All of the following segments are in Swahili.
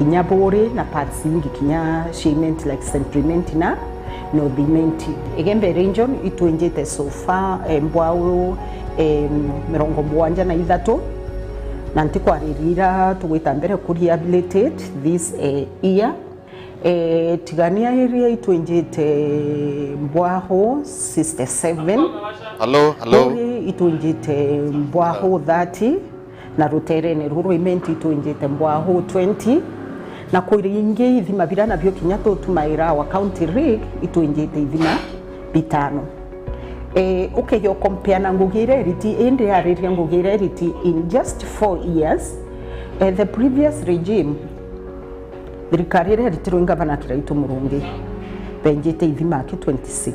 kinya bore na parts ingi kinya shiment like sentiment na no dimenti egembe region itwenjete sofa mbwao mirongo mwanja na ithato na ntikwaririra tugwita mbere kuri rehabilitate this year tigania area itwenjete mbwaho 67 hello itwenjete mbwaho 30 na rutere ne ruroiment itwenjete mbwaho 20 na kuringe ithima birana byo kinyato tumaira wa county rig itwenjete ithima bitano yo compare na ngugire riti ende ya ngugire riti in just 4 years the previous regime thirikari riti ngavana kiraitu murungi benjete ithima ki 26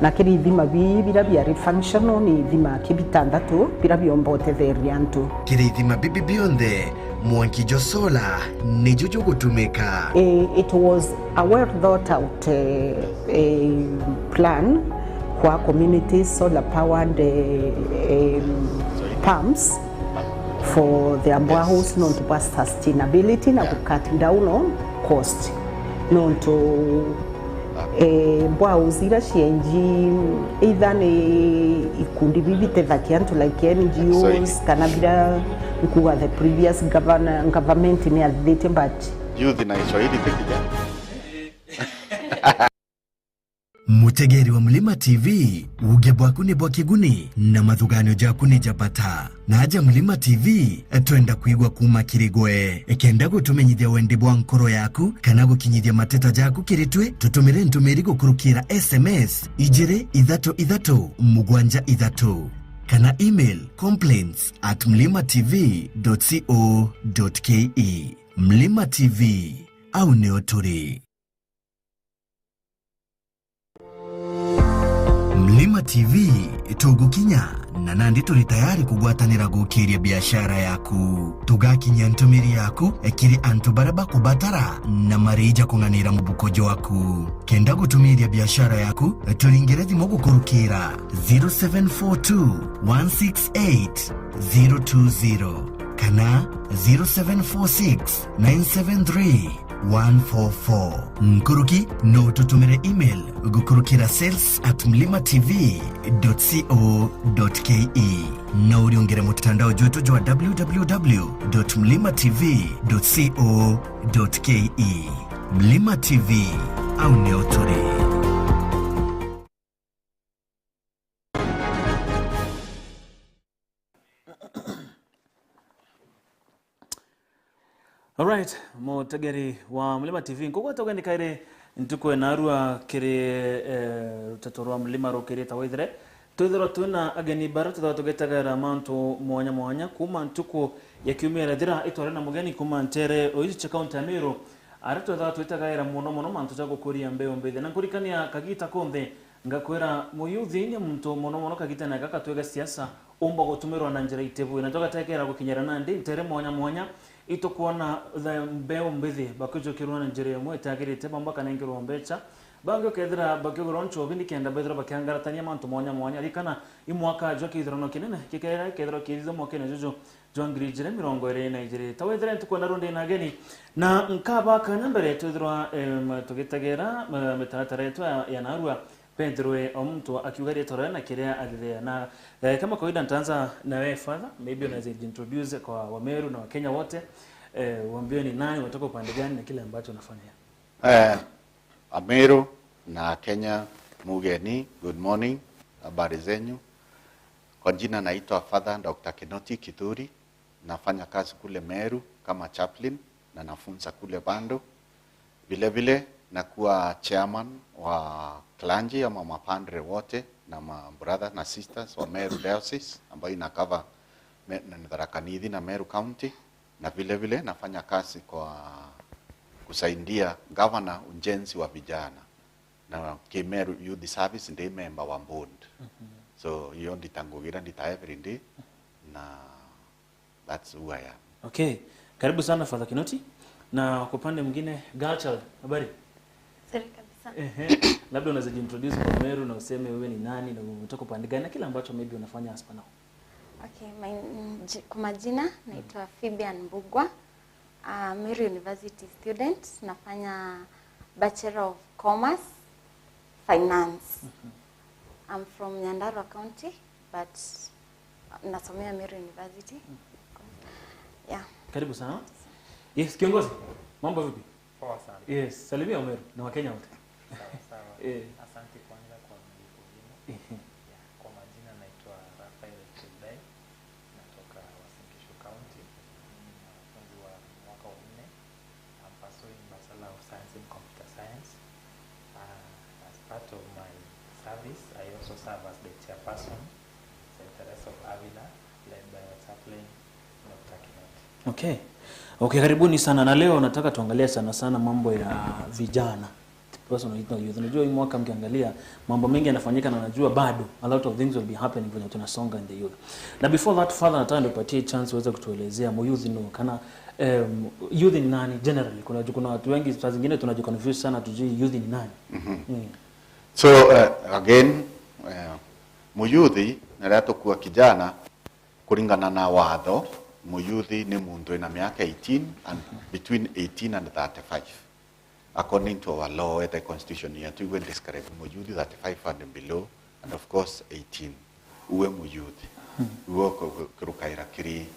na kiri ithima bira bia functional ni ithima ki bitandatu bira biombote theriantu kiri ithima bibi bionde mwanki josola ni juju gutumika it was a well thought out plan kwa community solar powered pumps for the ambwahouse non to sustainability na cut down on cost non to mbwahouse ira cienji either ni ikundi bibite vakiantu like NGOs kana bila kuwa the previous government ni adhite but youth na Kiswahili tekija Mutegeri wa Mlima TV uge bwaku ni bwakiguni na mathuganio jaku ni japata na aja Mlima TV twenda kuigwa kuma kirigwe ekenda gutumenyithia wendi bwa nkoro yaku kana gukinyithia mateta jaku kiritwe tutumire ntumiri gukurukira SMS ijire ithatu mugwanja ithatu kana email complaints@mlimatv.co.ke Mlima TV au neoturi. Mlima TV tugukinya na nandi turi tayari kugwatanira gukiria biashara yaku tugakinya ntumiri yaku ekiri antu baraba kubatara na marija kunganira mubukojo waku kenda gutumiria biashara yaku turingire thimo gukurukira 0742 168 020 kana 0746 973 144 Nkuruki no tutumire email gukurukira sales@mlimatv.co.ke na uriongere mutandao joto jwa www.mlimatv.co.ke Mlima TV au neotore. Alright, mutegeri wa Mlima TV ngogwa toga ndikaire ntukwe narua kire rutatorwa Mlima Rukiri tawithire twithiro tuna ageni baratu twatugetaga mantu mwanya kuma ntuko ya kiumira thira itwara na mugeni kuma ntere oizi cha county Meru aratu twatugetaga muno mantu cha gukuria mbeo mbethe na kurikania kagita konde ngakwera muyuthi ni muntu muno kagita na gakatwega siasa umba gutumirwa na njira itebu na toga tekera gukinyara nandi ntere mwanya ito kuona mbeo mbethe bakujokirwa na njira yamwe tagirite bamba kanengirwa mbecha bango kedra bakugron chobini kenda bedra bakyangaratanya mantu mwanya rikana imwaka jokidro no kinene kikera kedro kizo mokene jojo jongrijire mirongo ere na ijire tawedra tukona ronde na geni na nkaba kana mbere tudrwa tugitagera metaratara yetu ya narua Pedro mtu akiugaria tore na kirea alilea na kama kawaida nitaanza na wewe father maybe unaweza introduce kwa Wameru na Wakenya wote waambie ni nani watoka upande gani na kile ambacho unafanya. Ameru na Kenya mugeni, good morning, habari zenyu. Kwa jina naitwa Father Dr. Kinoti Kituri, nafanya kazi kule Meru kama chaplain na nafunza kule Bando. Vile nakuwa chairman wa clergy ama mapandre wote na brother na sisters wa Meru Diocese ambayo inakava Tharaka Nithi na Meru County, na vile nafanya kazi kwa kusaidia governor ujenzi wa vijana na Meru Youth Service ndiye member wa board. So hiyo nditangugira ndita every day na that's who I am. Okay, karibu sana Father Kinoti. Na kwa upande mwingine Girlchild, habari? Siri kabisa. Labda unaweza introduce kwa Meru na useme wewe ni nani na umetoka upande gani na kile ambacho maybe unafanya hapa now. Okay, kwa majina naitwa Fibian Mbugwa. Mary University student, nafanya Bachelor of Commerce, Finance. I'm from Nyandarua County, but nasomea Mary University. Yeah. Karibu sana. Yes, kiongozi. Mambo vipi? Poa sana. Yes, salimia Umeru na Wakenya wote. Sawa. Asante kwanza kwa mliko hili. Kwa majina naitwa Rafael Childai. Natoka Wasinkishu County. Mwanafunzi wa mwaka wa 4. I'm pursuing Bachelor of Science in Computer Science. As part of my service, I also serve as the chairperson, Centers of Avila, led by our chaplain, Dr. Kinoti. Okay. Okay, karibuni sana na leo nataka tuangalie sana mambo ya vijana. Personal youth. Unajua hii mwaka mkiangalia mambo mengi yanafanyika na najua bado a lot of things will be happening when tunasonga in the youth. Na before that father nataka nipatie chance uweze kutuelezea youth no kana youth ni nani generally. Kuna watu wengi saa zingine tunajiconfuse sana tujui youth ni nani. So again muyuthi narato kuwa kijana kulingana na watho muyuthi ni mundu ina miaka 18 and between 18 and 35 according to our law at the constitution yetu we describe muyuthi 35 and below and of course 18 uwe muyuthi uwe kurukaira kiri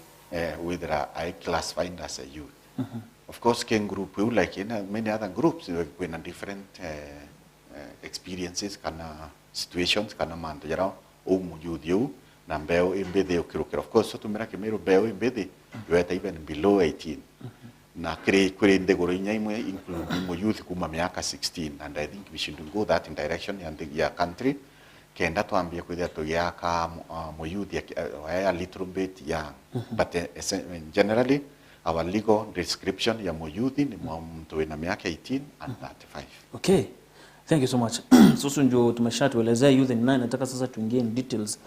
whether I classified as a youth of course ken group we like in many other groups we in different experiences kana situations kana manto yara o muyuthi na mbeo imbedhi ukirukira of course tumira kimero mbeo imbedhi you are even below 18 na kure ndegoro inya imwe include youth kuma miaka 16 and I think we should go that in direction ya country kenda tuambie kwithia tugiaka youth a little bit young but generally our legal description ya youth ni mtu ina miaka 18 and 35. Okay. Thank you so much. Sasa ndio tumeshatuelezea youth ni nani, nataka sasa tuingie in details.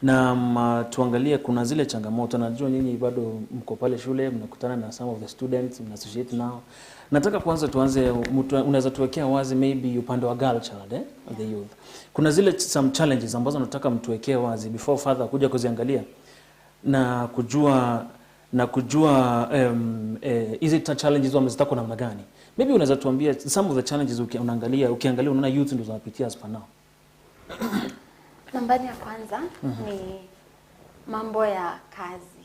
Na tuangalie kuna zile changamoto. Najua nyinyi bado mko pale shule mnakutana na some of the students mnaassociate nao. Nataka kwanza tuanze, unaweza tuwekea wazi maybe upande wa girl child the youth. Kuna zile some challenges ambazo nataka mtuwekee wazi before father kuja kuziangalia na kujua hizi challenges wamezitaka kwa namna gani. Maybe unaweza tuambia some of the challenges ukiangalia unaona youth ndio wanapitia hapa now. Nambari ya kwanza ni mambo ya kazi.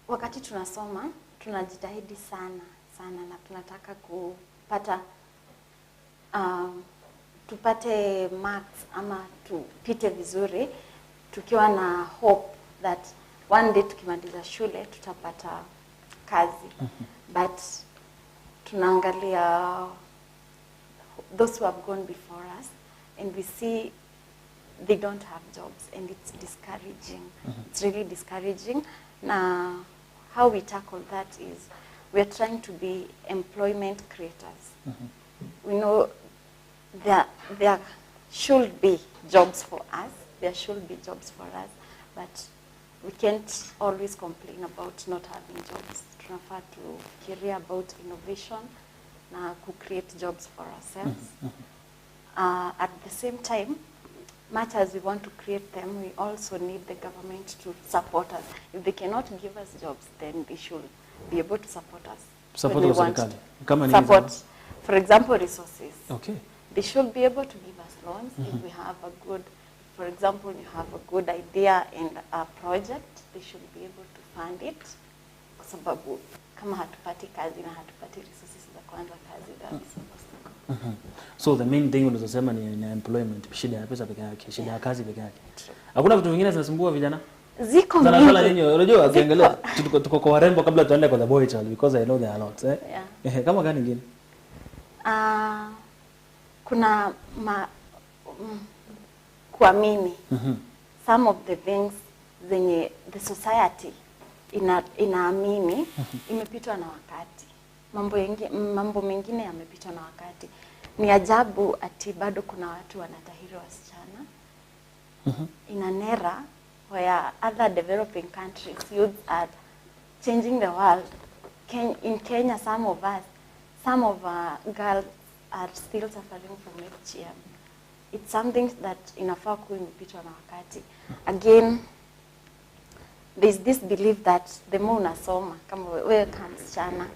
Wakati tunasoma, tunajitahidi sana na tunataka kupata tupate marks ama tupite vizuri tukiwa na hope that one day tukimaliza shule tutapata kazi. But tunaangalia those who have gone before us and we see they don't have jobs and it's discouraging. It's really discouraging. Now, how we tackle that is we are trying to be employment creators. We know there should be jobs for us. There should be jobs for us, but we can't always complain about not having jobs. Tunafaa tufikiria about innovation na create jobs for ourselves. At the same time, much as we want to create them, we also need the government to support us. If they cannot give us jobs, then they should be able to support us. Support us. Support, for example, resources. Okay. They should be able to give us loans if we have a good, for example, you have a good idea and a project, they should be able to fund it. Kwa sababu kama hatupati kazi na hatupati resources za kuanza kazi, that is impossible. So the main thing unazosema ni employment, shida ya pesa peke yake, shida ya kazi peke yake. Hakuna vitu vingine zinasumbua vijana? Ziko mingi. Sana nyinyi unajua ukiangalia tuko kwa warembo kabla tuende kwa the boy child because I know there are a lot. Yeah. Kama gani nyingine? Kuna kuamini. Some of the things zenye the society inaamini imepitwa na wakati. Mambo mengine yamepitwa na wakati. Ni ajabu ati bado kuna watu wanatahiri wasichana. In an era where other developing countries youth are changing the world. In Kenya, some of our girls are still suffering from FGM. It's something that inafaa kuwa imepitwa na wakati. Again, there's this belief that the more unasoma, kama wewe kama msichana,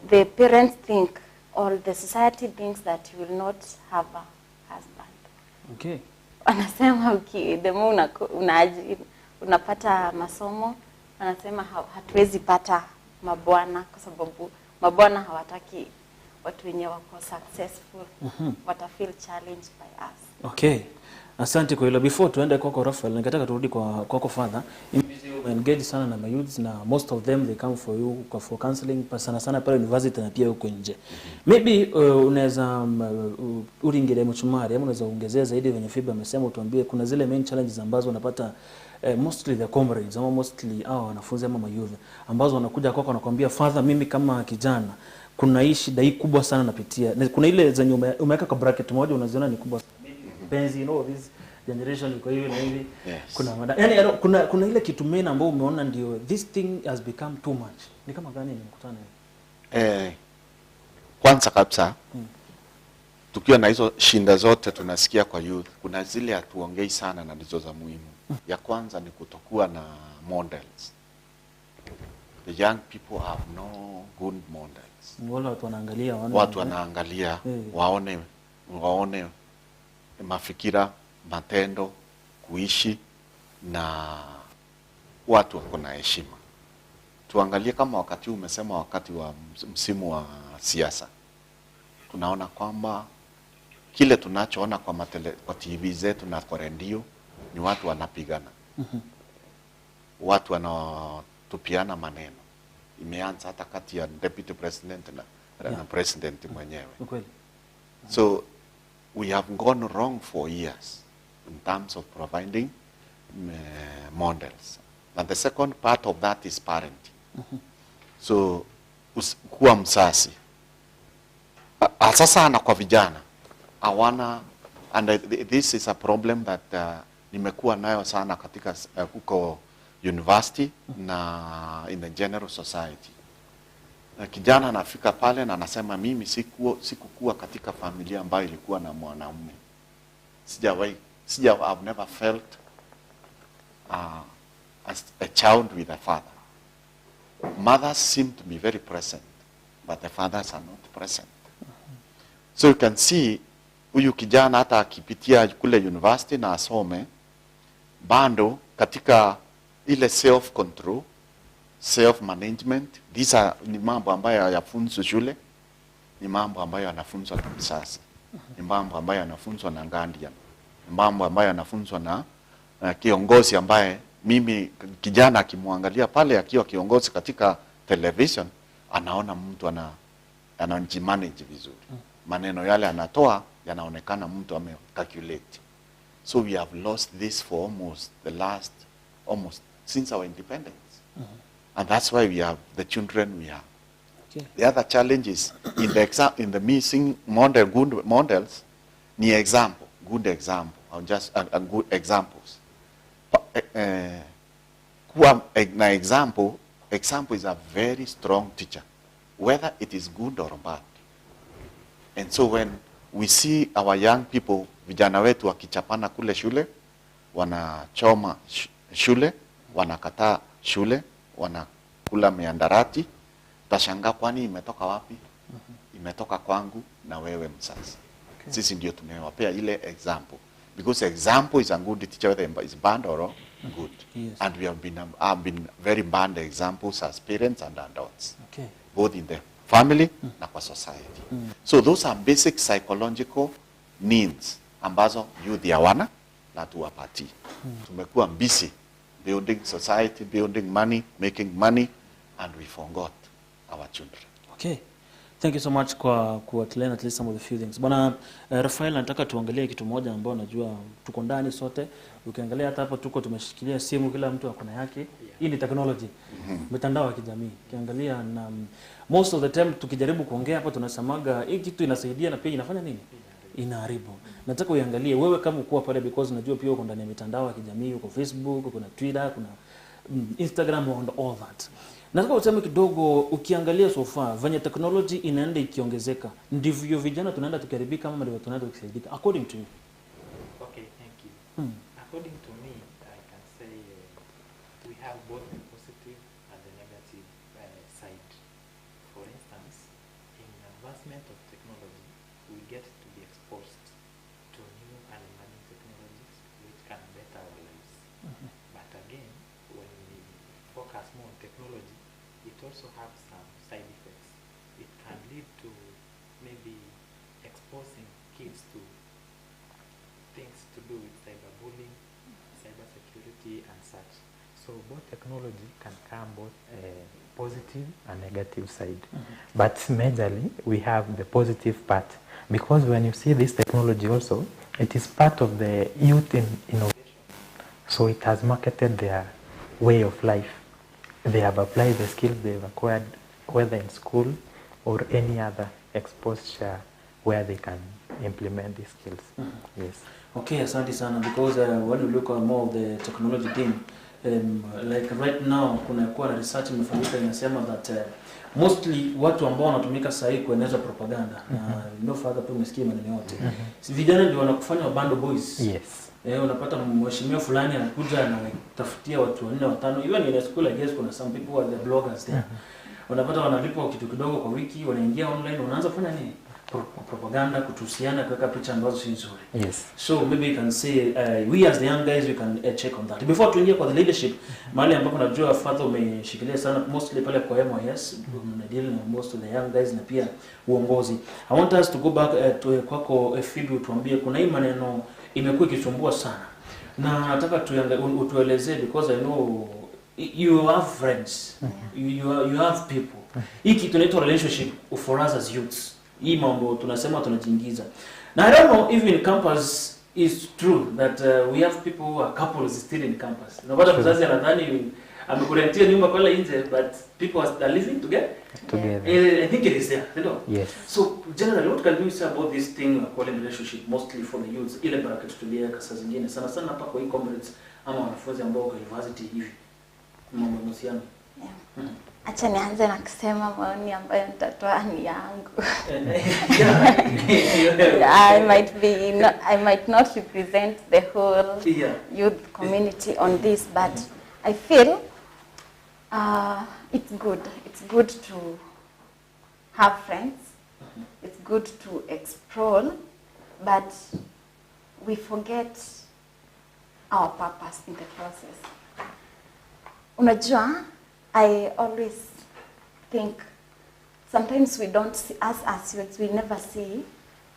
the parents think, or the society thinks that you will not have a husband. Okay. Anasema the more unapata masomo, anasema hatuwezi pata mabwana kwa sababu mabwana hawataki watu wenye wako successful. Wata feel challenged by us. Okay. Asante kwa hilo. Before tuende kwako Raphael, ningetaka turudi kwako father. Engage sana na youths na most of them they come for you for counseling sana pale university na pia huko nje. Maybe unaweza uringire mchumari ama unaweza ongezea zaidi venye Fiba amesema, utuambie kuna zile main challenges ambazo unapata mostly the comrades ama mostly wanafunzi ama youth ambazo wanakuja kwako wanakuambia father, mimi kama kijana kuna hii shida hii kubwa sana napitia. Kuna ile zenye umeweka kwa bracket moja unaziona ni kubwa sana. Penzi, you know, this generation iko hivi na hivi. Kuna yani kuna ile kitu main ambao umeona ndio this thing has become too much. Ni kama gani nimekutana hivi? Kwanza kabisa tukiwa na hizo shinda zote tunasikia kwa youth, kuna zile hatuongei sana na ndizo za muhimu. Ya kwanza ni kutokuwa na models. The young people have no good models. Wala watu wanaangalia waone mafikira, matendo, kuishi na watu wako na heshima. Tuangalie kama wakati umesema wakati wa msimu wa siasa. Tunaona kwamba kile tunachoona kwa TV zetu na kwa radio ni watu wanapigana. Watu wanatupiana maneno. Imeanza hata kati ya deputy president na president mwenyewe. So we have gone wrong for years in terms of providing models. And the second part of that is parenting. So kuwa msasi. Hasa sana kwa vijana. And this is a problem that nimekuwa nayo sana katika huko university na in the general society. Kijana anafika pale na anasema mimi sikukuwa katika familia ambayo ilikuwa na mwanaume. I've never felt as a child with a father. Mothers seem to be very present, but the fathers are not present. So you can see huyu kijana hata akipitia kule university na asome, bado katika ile self control, self management, ni mambo ambayo yafunzwa shule, ni mambo ambayo yanafunzwa na msasi, ni mambo ambayo yanafunzwa na guardian, ni mambo ambayo yanafunzwa na kiongozi ambaye mimi kijana akimwangalia pale akiwa kiongozi katika television anaona mtu anajimanage vizuri. Maneno yale anatoa yanaonekana mtu amecalculate. So we have lost this for almost since our independence. And that's why we have the children we have. Okay. The other challenge is in the missing good models, ni example, good example, or just good examples. Example is a very strong teacher, whether it is good or bad. And so when we see our young people, vijana wetu wakichapana kule shule, wanachoma shule, wanakataa shule, wanakula miandarati, utashangaa kwani imetoka wapi? Imetoka kwangu na wewe msasi. Okay. Sisi ndio tumewapea ile example. Because example is a good teacher, whether it's bad or good. Yes. And we have been very bad examples as parents and adults. Okay. Both in the family na kwa society. So those are basic psychological needs ambazo youth hawana na tuwapati. Tumekuwa busy building society, building money, making money, and we forgot our children. Okay. Thank you so much kwa kuatline at least some of the few things. Bwana Raphael, nataka tuangalie kitu moja ambao najua tuko ndani sote. Ukiangalia hata hapa tuko tumeshikilia simu, kila mtu akona yake. Hii ni technology. Mitandao ya kijamii. Ukiangalia na most of the time tukijaribu kuongea hapa tunasemaga hii kitu inasaidia na pia inafanya nini? Inaharibu. Nataka uangalie wewe kama uko pale, because najua pia uko ndani ya mitandao ya kijamii, uko Facebook, kuna Twitter, kuna Instagram and all that. Nataka useme kidogo, ukiangalia so far venye technology inaenda ikiongezeka, ndivyo vijana tunaenda tukiharibika ama ndivyo tunaenda tukisaidika according to you? Okay, thank you. According to me, I can say we have both advancement of technology, we get to be exposed to new and emerging technologies which can better our lives. But again, when we focus more on technology, it also has some side effects. It can lead to maybe exposing kids to things to do with cyberbullying, cybersecurity, and such. So both technology can come both positive and negative side. But majorly, we have the positive part. Because when you see this technology also, it is part of the youth in innovation. So it has marketed their way of life. They have applied the skills they've acquired, whether in school or any other exposure where they can implement these skills. Yes. Okay, asante sana, because when you look at more of the technology thing, like right now kuna kuwa na research imefanyika inasema that mostly watu ambao wanatumika sasa hivi kueneza propaganda na no further tu umesikia maneno yote. Si vijana ndio wanakufanya bando boys. Yes. Unapata mheshimiwa fulani anakuja na tafutia watu 4 5, even in a school I guess kuna some people who are the bloggers there. Unapata wanalipwa kitu kidogo kwa wiki, wanaingia online, wanaanza kufanya nini? Propaganda, kutusiana, kuweka picha ambazo si nzuri. Yes. So maybe you can say we as the young guys we can check on that. Before tuingie kwa the leadership, mahali ambapo najua Father umeshikilia sana mostly pale kwa MYS, mnadeal na most of the young guys na pia uongozi. I want us to go back to kwako Phoebe, utuambie kuna hii maneno imekuwa ikisumbua sana. Na nataka tuelezee because I know you have friends. You have people. Hii kitu inaitwa relationship for us as youths. Hii mambo tunasema tunajiingiza. Na I don't know if in campus is true that we have people who are couples still in campus. Unapata mzazi anadhani amekurentia nyumba pale nje, but people are living together. I think it is there, you know. Yes. So generally, what can you say about this thing called relationship, mostly for the youths? Ile bracket tuliweka saa zingine sana sana hapa kwa hii comrades ama wanafunzi ambao kwa university hivi. Mambo mahusiano. Acha nianze na kusema maoni ambayo nitatoa ni yangu. I might not represent the whole youth community on this, but I feel it's good. It's good to have friends. It's good to explore, but we forget our purpose in the process. Unajua, I always think sometimes we don't see, as youths, we never see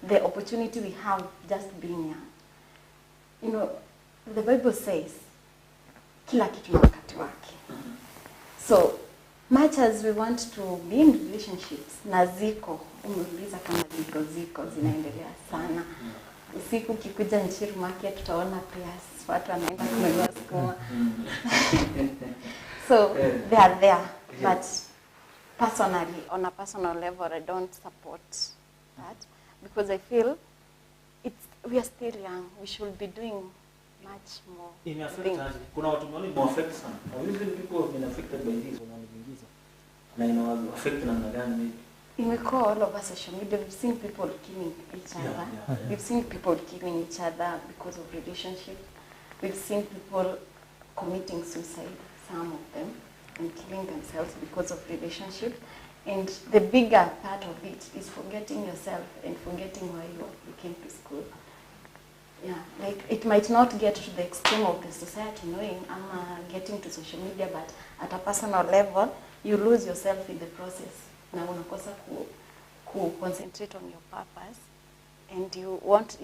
the opportunity we have just being young. You know, the Bible says, kila kitu na wakati wake. So, much as we want to be in relationships, na ziko, umeuliza kama ziko zinaendelea sana. Usiku ukikuja Nchiru market, tutaona pia watu wanaenda kununua sukuma. So they are there, but personally, on a personal level, I don't support that because I feel we are still young. We should be doing much more. Kuna watu wengine affect sana. Usually people have been affected by this wanajiingiza. Na ina affect namna gani? Imekuwa all over social media. We've seen people killing each other. We've seen people killing each other because of relationship. We've seen people committing suicide, some of them, and killing themselves because of relationship. And the bigger part of it is forgetting yourself and forgetting why you came to school. Yeah, like it might not get to the extreme of the society knowing I'm getting to social media, but at a personal level, you lose yourself in the process. Na unakosa ku concentrate on your purpose, and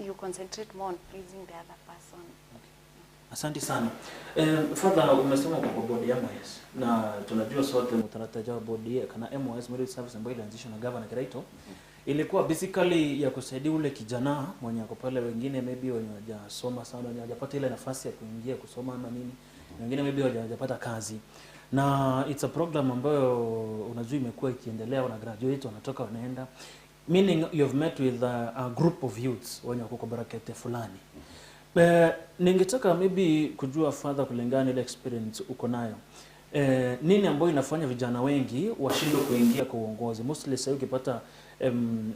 you concentrate more on pleasing the other person. Asante sana. Father, umesema kwa bodi ya MOS na tunajua sote mtarataja bodi ya kana MOS Merit Service ambayo ilianzishwa na Governor Kiraito. Ilikuwa basically ya kusaidia ule kijana mwenye ako pale, wengine maybe wenye hawajasoma sana, wenye hawajapata ile nafasi ya kuingia kusoma ama nini, wengine maybe hawajapata kazi. Na it's a program ambayo unajua imekuwa ikiendelea, wana graduate wanatoka wanaenda, meaning you have met with a group of youths wenye wako kwa bracket fulani. Ningetaka maybe kujua Father kulingana ile experience uko nayo. Nini ambayo inafanya vijana wengi washindwe kuingia kwa uongozi? Mostly sasa ukipata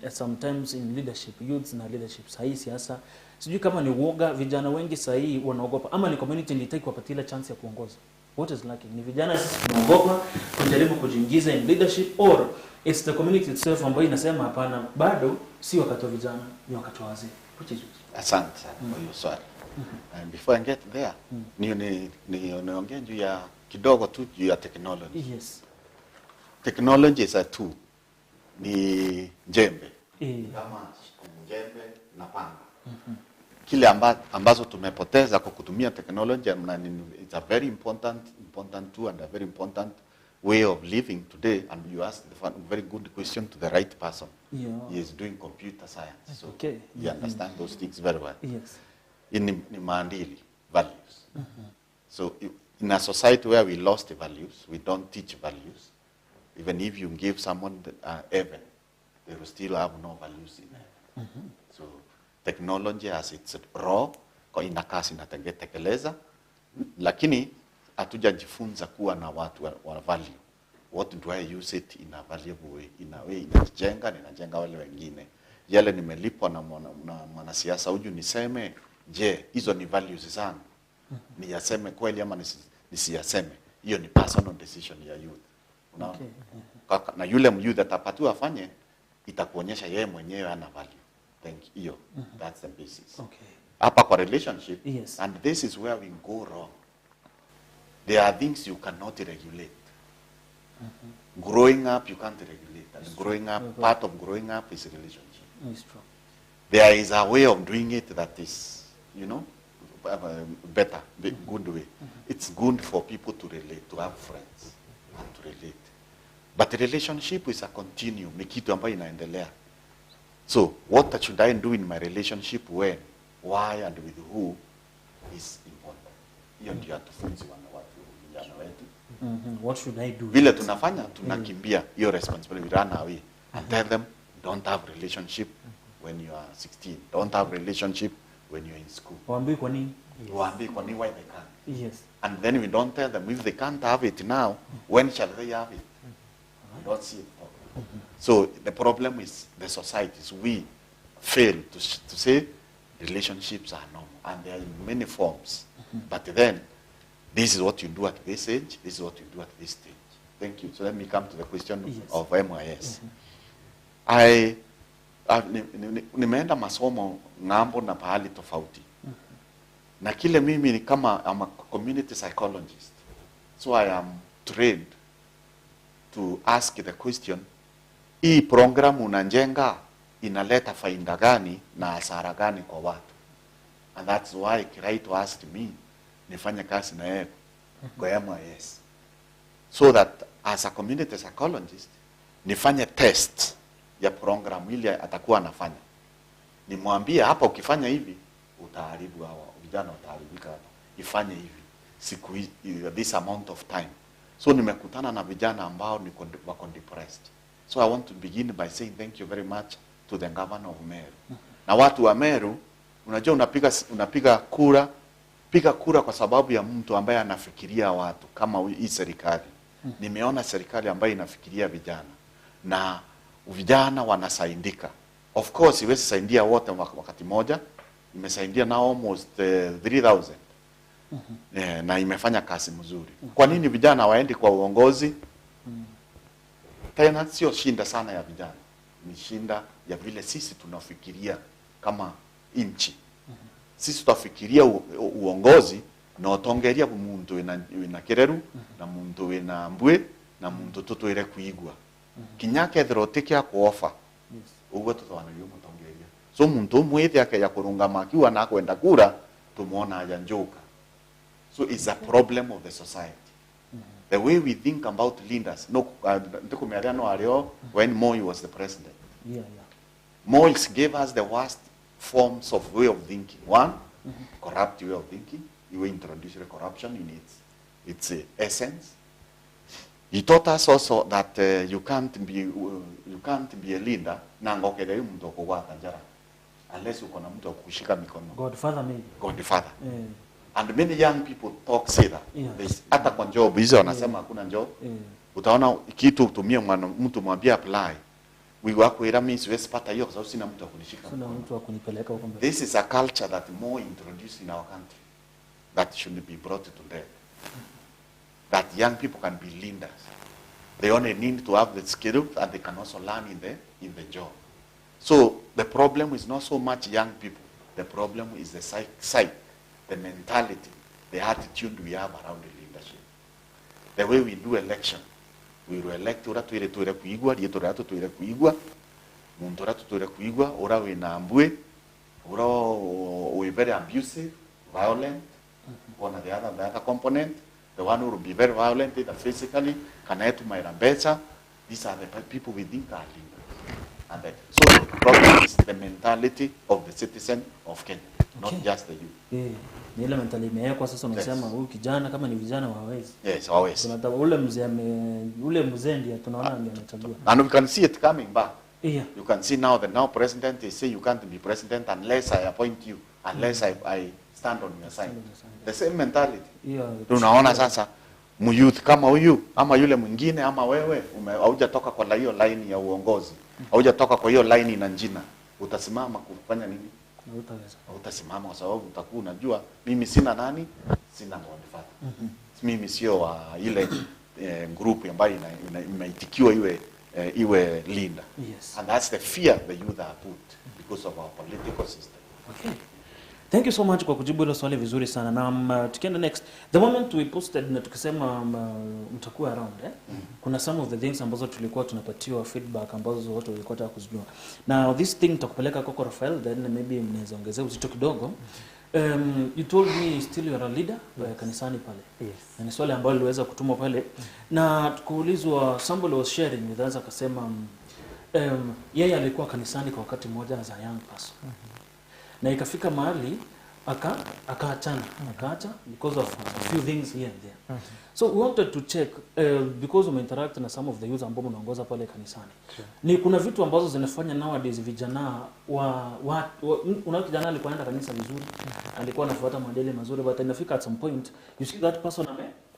sometimes in leadership, youths na leadership sahi siasa, sijui kama ni uoga, vijana wengi sahi wanaogopa ama ni community ndio kuwapatia chance ya kuongoza. What is lacking? Ni vijana sisi tunaogopa kujaribu kujiingiza in leadership, or it's the community itself ambayo inasema hapana, bado si wakati wa vijana, ni wakati wa wazee. Which is Asante sana kwa hiyo swali. And before I get there, niongee juu ya kidogo tu juu ya technology. Yes. Technology is a tool. Ni jembe. Kama jembe na panga. Kile ambazo tumepoteza kwa kutumia technology, it's a very important tool and a very important way of living today. And you asked a very good question to the right person. Yeah. He is doing computer science, so okay. he understands those things very well. Yes. In maandili, values. So in a society where we lost the values, we don't teach values. Even if you give someone heaven, they will still have no values in it. So technology has its raw, kwa inakasi inatekeleza, lakini hatujajifunza kuwa na watu wa value. What do I use it in a valuable way? In a way inajenga wale wengine. Yale nimelipwa na mwanasiasa huyu niseme, je, hizo ni values zangu? Niyaseme kweli ama nisiyaseme? Hiyo ni personal decision ya youth. Unaona? Okay. Na yule youth atapatiwa afanye, itakuonyesha yeye mwenyewe ana value. Thank you. That's the basis. Okay. Hapa kwa relationship, yes. And this is where we go wrong. There are things you cannot regulate. Growing up, you can't regulate. And growing up, part of growing up is a relationship. It's true. There is a way of doing it that is, better, good way. It's good for people to relate, to have friends, and to relate. But the relationship is a continuum, ni kitu ambayo inaendelea. So, what should I do in my relationship, when, why, and with who is important. Hiyo ndio hatufunzi vijana wetu. What should I do? Vile tunafanya, tunakimbia hiyo responsibility, we run away and tell them, don't have relationship when you are 16. Don't have relationship when you're in school. Waambii kwa nini? Waambii kwa nini, why they can't. Yes. And then we don't tell them, if they can't have it now, when shall they have it? We don't see it. So the problem is the societies. We fail to say relationships are normal, and they are in many forms. But then, this is what you do at this age, this is what you do at this stage. Thank you. So let me come to the question of MIS. Nimeenda masomo ng'ambo na pahali tofauti. Na kile mimi ni kama I'm a community psychologist. So I am trained to ask the question, hii programu unajenga inaleta faida gani na hasara gani kwa watu? And that's why Kiraito asked me nifanye kazi na yeye kwa MIS. So that as a community psychologist, nifanye test ya programu ile atakuwa anafanya. Nimwambie hapa ukifanya hivi, utaharibu hawa, vijana utaharibika hapa. Ifanye hivi, siku this amount of time. So nimekutana na vijana ambao wako depressed. So I want to begin by saying thank you very much to the governor of Meru. Na watu wa Meru, unajua unapiga kura, piga kura kwa sababu ya mtu ambaye anafikiria watu kama hii serikali. Nimeona serikali ambayo inafikiria vijana na vijana wanasaidika. Of course iwezi saidia wote wakati moja. Imesaidia na almost 3,000. Na imefanya kazi mzuri. Kwa nini vijana waendi kwa uongozi? Tena sio shinda sana ya vijana. Ni shinda ya vile sisi tunafikiria kama inchi. Sisi tutafikiria uongozi na utongeria muntu ina kereru na muntu ina mbwe na muntu tutuire kuigwa. Kinyake throtikia kuofa. Ugo tutawanayo mutongeria. So muntu mwete yake ya kurungama akiwa na kwenda kura tumuona ajanjoka. So it's a problem of the society. The way we think about leaders. No, when Moi was the president. Yeah. Moi gave us the worst forms of way of thinking. One, corrupt way of thinking. You introduced corruption in its essence. He taught us also that you can't be a leader unless you can kushika mikono. Godfather maybe. Godfather. And many young people say that. Hata kwa job hizo wanasema hakuna job. Utaona kitu utumie mtu mwambie apply. Wiwakwira mimi siwezi pata hiyo kwa sababu sina mtu wa kunishika. Sina mtu wa kunipeleka huko mbele. This is a culture that more introduced in our country that should be brought to death. that young people can be leaders. They only need to have the skills, and they can also learn in the job. So the problem is not so much young people. The problem is the psyche, the mentality, the attitude we have around the leadership. The way we do election, we will elect ura tuire kuigwa, rieto rato tuire kuigwa, muntu rato tuire kuigwa, ura we na ambue, ura we very abusive, violent, one of the other component, the one who will be very violent, either physically, connect to my rambesa. These are the people we think are leaders. And so the problem is the mentality of the citizen of Kenya, not just the youth. Ni ile mentality imewekwa sasa, unasema huyu kijana kama ni vijana hawawezi. Yes, hawawezi. Tunataka ule mzee ndiye tunaona ndiye anachagua. And we can see it coming back. Yeah. You can see now the president is saying you can't be president unless I appoint you, unless I stand on your side. The same mentality. Yeah. Tunaona sasa muyouth kama huyu ama yule mwingine ama wewe haujatoka kwa hiyo line ya uongozi, haujatoka kwa hiyo line ina jina, utasimama kufanya nini? Utasimama kwa sababu utakuwa unajua mimi sina nani, sina godfather. Mimi sio wa ile group ambayo imeitikiwa iwe leader. Yes. And that's the fear the youth are put because of our political system. Okay. Thank you so much kwa kujibu hilo swali vizuri sana. Na tukienda next, the moment we posted na tukisema mtakuwa around kuna some of the things ambazo tulikuwa tunapatiwa feedback ambazo watu walikuwa wanataka kujua. Now this thing tutakupeleka kwa Rafael, then maybe mnaweza ongezea uzito kidogo. You told me still you are a leader kanisani pale. Yes. Na ni swali ambalo liweza kutumwa pale. Na tukuulizwa, somebody was sharing with us akasema yeye alikuwa kanisani kwa wakati mmoja as a young person. Na ikafika mahali akaacha because of a few things here and there. So we wanted to check because we interact na some of the youth ambao mnaongoza pale kanisani. Ni kuna vitu ambazo zinafanya nowadays vijana una kijana alikuwa anaenda kanisa vizuri, alikuwa anafuata maadili mazuri, but inafika at some point you see that person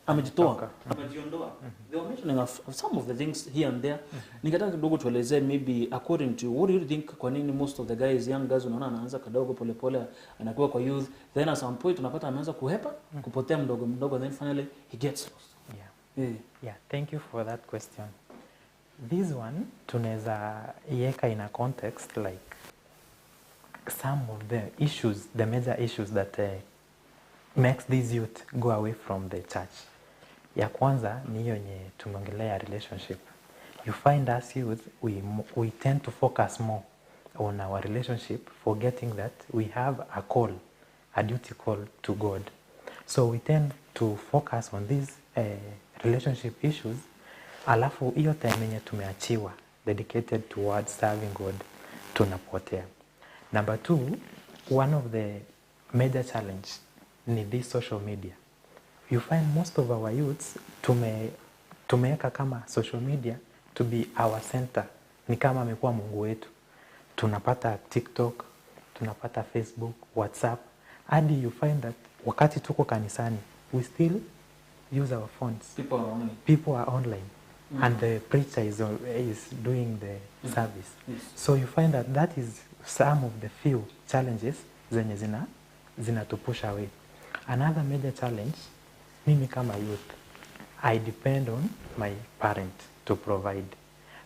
amejitoa, amejiondoa. They were mentioning of some of the things here and there. Ningetaka kidogo tuelezee maybe according to what do you think, kwa nini most of the guys, young guys, unaona anaanza kidogo polepole anakuwa kwa youth, then at some point unapata ameanza kuhepa, kupotea mdogo, then finally he gets lost. Yeah, thank you for that question. This one tunaweza iweka in a context like some of the issues, the major issues that makes these youth go away from the church. Ya kwanza ni hiyo yenye tumeongelea relationship. You find us youth, we tend to focus more on our relationship, forgetting that we have a call, a duty call to God. So we tend to focus on these relationship issues, alafu hiyo time yenye tumeachiwa dedicated towards serving God tunapotea. Number two, one of the major challenge ni this social media. You find most of our youths tumeweka kama social media to be our center, ni kama amekuwa Mungu wetu. Tunapata TikTok, tunapata Facebook, WhatsApp, hadi you find that wakati tuko kanisani we still use our phones. People are online. And the preacher is doing the service. Yes. So you find that is some of the few challenges zenye zinatupush away. Another major challenge, mimi kama youth, I depend on my parent to provide.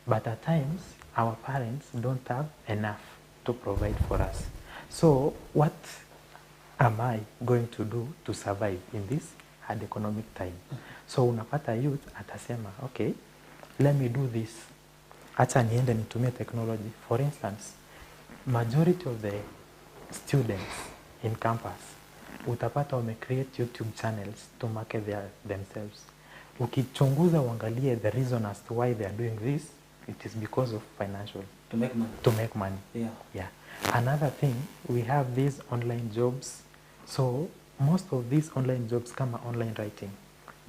But at times, our parents don't have enough to provide for us. So what am I going to do to survive in this hard economic time? So unapata youth atasema, okay, let me do this. Acha niende nitumie technology. For instance, majority of the students in campus, utapata wame create YouTube channels to market themselves. Ukichunguza uangalie the reason as to why they are doing this, it is because of financial. To make money. To make money. Yeah. Another thing, we have these online jobs. So most of these online jobs kama online writing,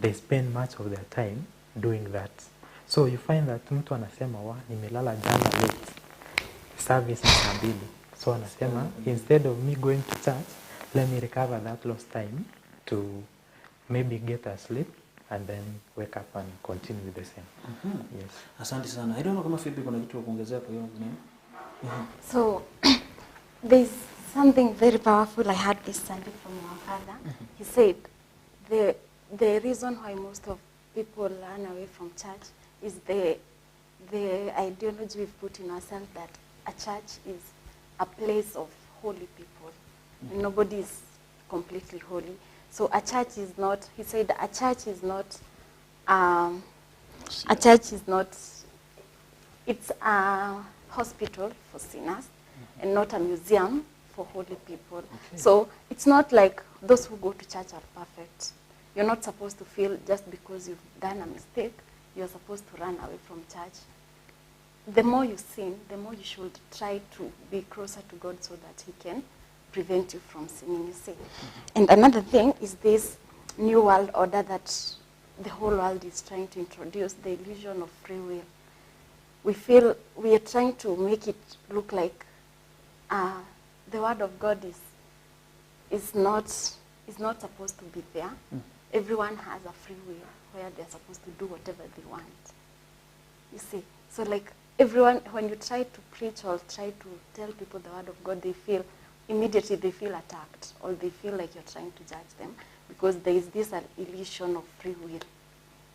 they spend much of their time doing that. So you find that mtu anasema nimelala jana late, service ni saa 2. So anasema instead of me going to church, let me recover that lost time to maybe get a sleep and then wake up and continue with the same. Yes. Asante sana. I don't know kama Phoebe kuna kitu kuongezea kwa hiyo nini. So there's something very powerful I had this Sunday from our father. He said the reason why most of people run away from church is the ideology we've put in ourselves that a church is a place of holy people. And nobody is completely holy. So a church is not, he said, a church is not, it's a hospital for sinners and not a museum for holy people. Okay. So it's not like those who go to church are perfect. You're not supposed to feel just because you've done a mistake, you're supposed to run away from church. The more you sin, the more you should try to be closer to God so that he can prevent you from sinning, you see. And another thing is this new world order that the whole world is trying to introduce, the illusion of free will. We feel we are trying to make it look like the word of God is not supposed to be there. Everyone has a free will where they're supposed to do whatever they want. You see, so like everyone, when you try to preach or try to tell people the word of God, immediately they feel attacked, or they feel like you're trying to judge them because there is this illusion of free will.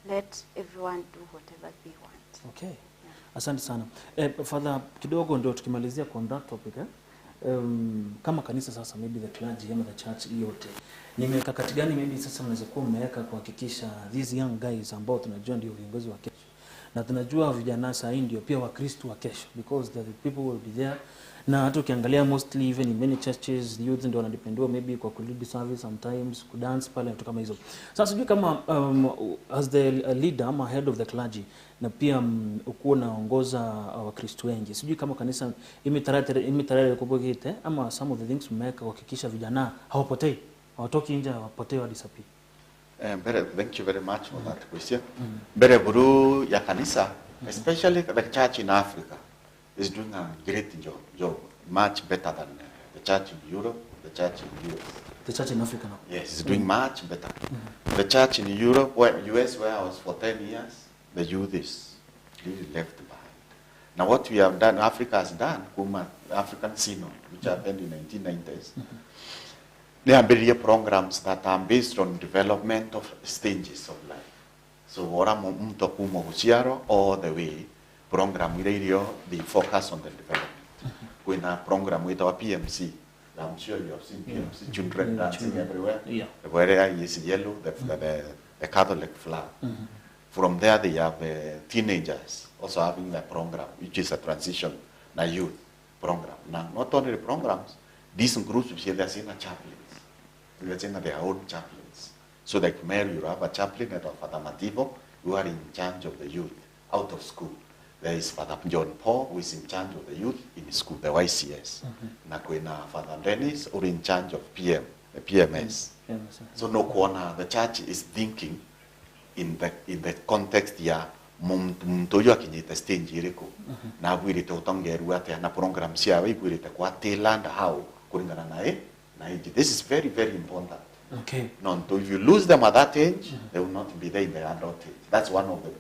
Let everyone do whatever they want. Okay. Asante sana. Father, kidogo ndio tukimalizia on that topic kama kanisa sasa, maybe the clergy ama the church yote, ni mikakati gani maybe sasa mnaweza kuwa mmeweka kuhakikisha these young guys ambao tunajua ndio viongozi wa kesho na tunajua vijana sasa ndio pia Wakristo wa kesho, because the people will be there. Na hata ukiangalia mostly even in many churches youth ndio wanadependiwa maybe kwa lead service sometimes, ku dance pale na kama hizo. Sasa sijui kama as the leader ama head of the clergy na pia uko naongoza Wakristo wengi, sijui kama kanisa imetarajia kubogete ama some of the things mmeka kuhakikisha vijana hawapotei, hawatoki nje, hawapotei wa disappear. Thank you very much for that question. Bere buru ya kanisa, especially the church in Africa, is doing a great job, much better than the church in Europe, the church in US. The church in Africa now? Yes, it's doing much better. The church in Europe, US, where I was for 10 years, the youth is really left behind. Now what we have done, Africa has done, African Synod, which happened in the 1990s. There are various programs that are based on development of stages of life. So, ora mto kumo husiaro all the way. Program radio, they focus on the development. When a program with our PMC, I'm sure you have seen PMC, children dancing everywhere. Yeah. Where is yellow, the Catholic flag. From there, they have teenagers also having a program, which is a transition, a youth program. Now, not only the programs, these groups, they are seen a chaplains. They are seen their own chaplains. So, like Mary, you have a chaplain at Father Mativo, who are in charge of the youth out of school. There is Father John Paul, who is in charge of the youth in school, the YCS. Nakwena Father Dennis, who is in charge of the PMS. So no corner, the church is thinking in the context ya mtoyo akinyita stage iriko. Na gwirite utongeru ate na program siawe gwirite kwa Thailand how kulingana nae na age. This is very, very important. Okay. No, if you lose them at that age, they will not be there in the adult age. That's one of the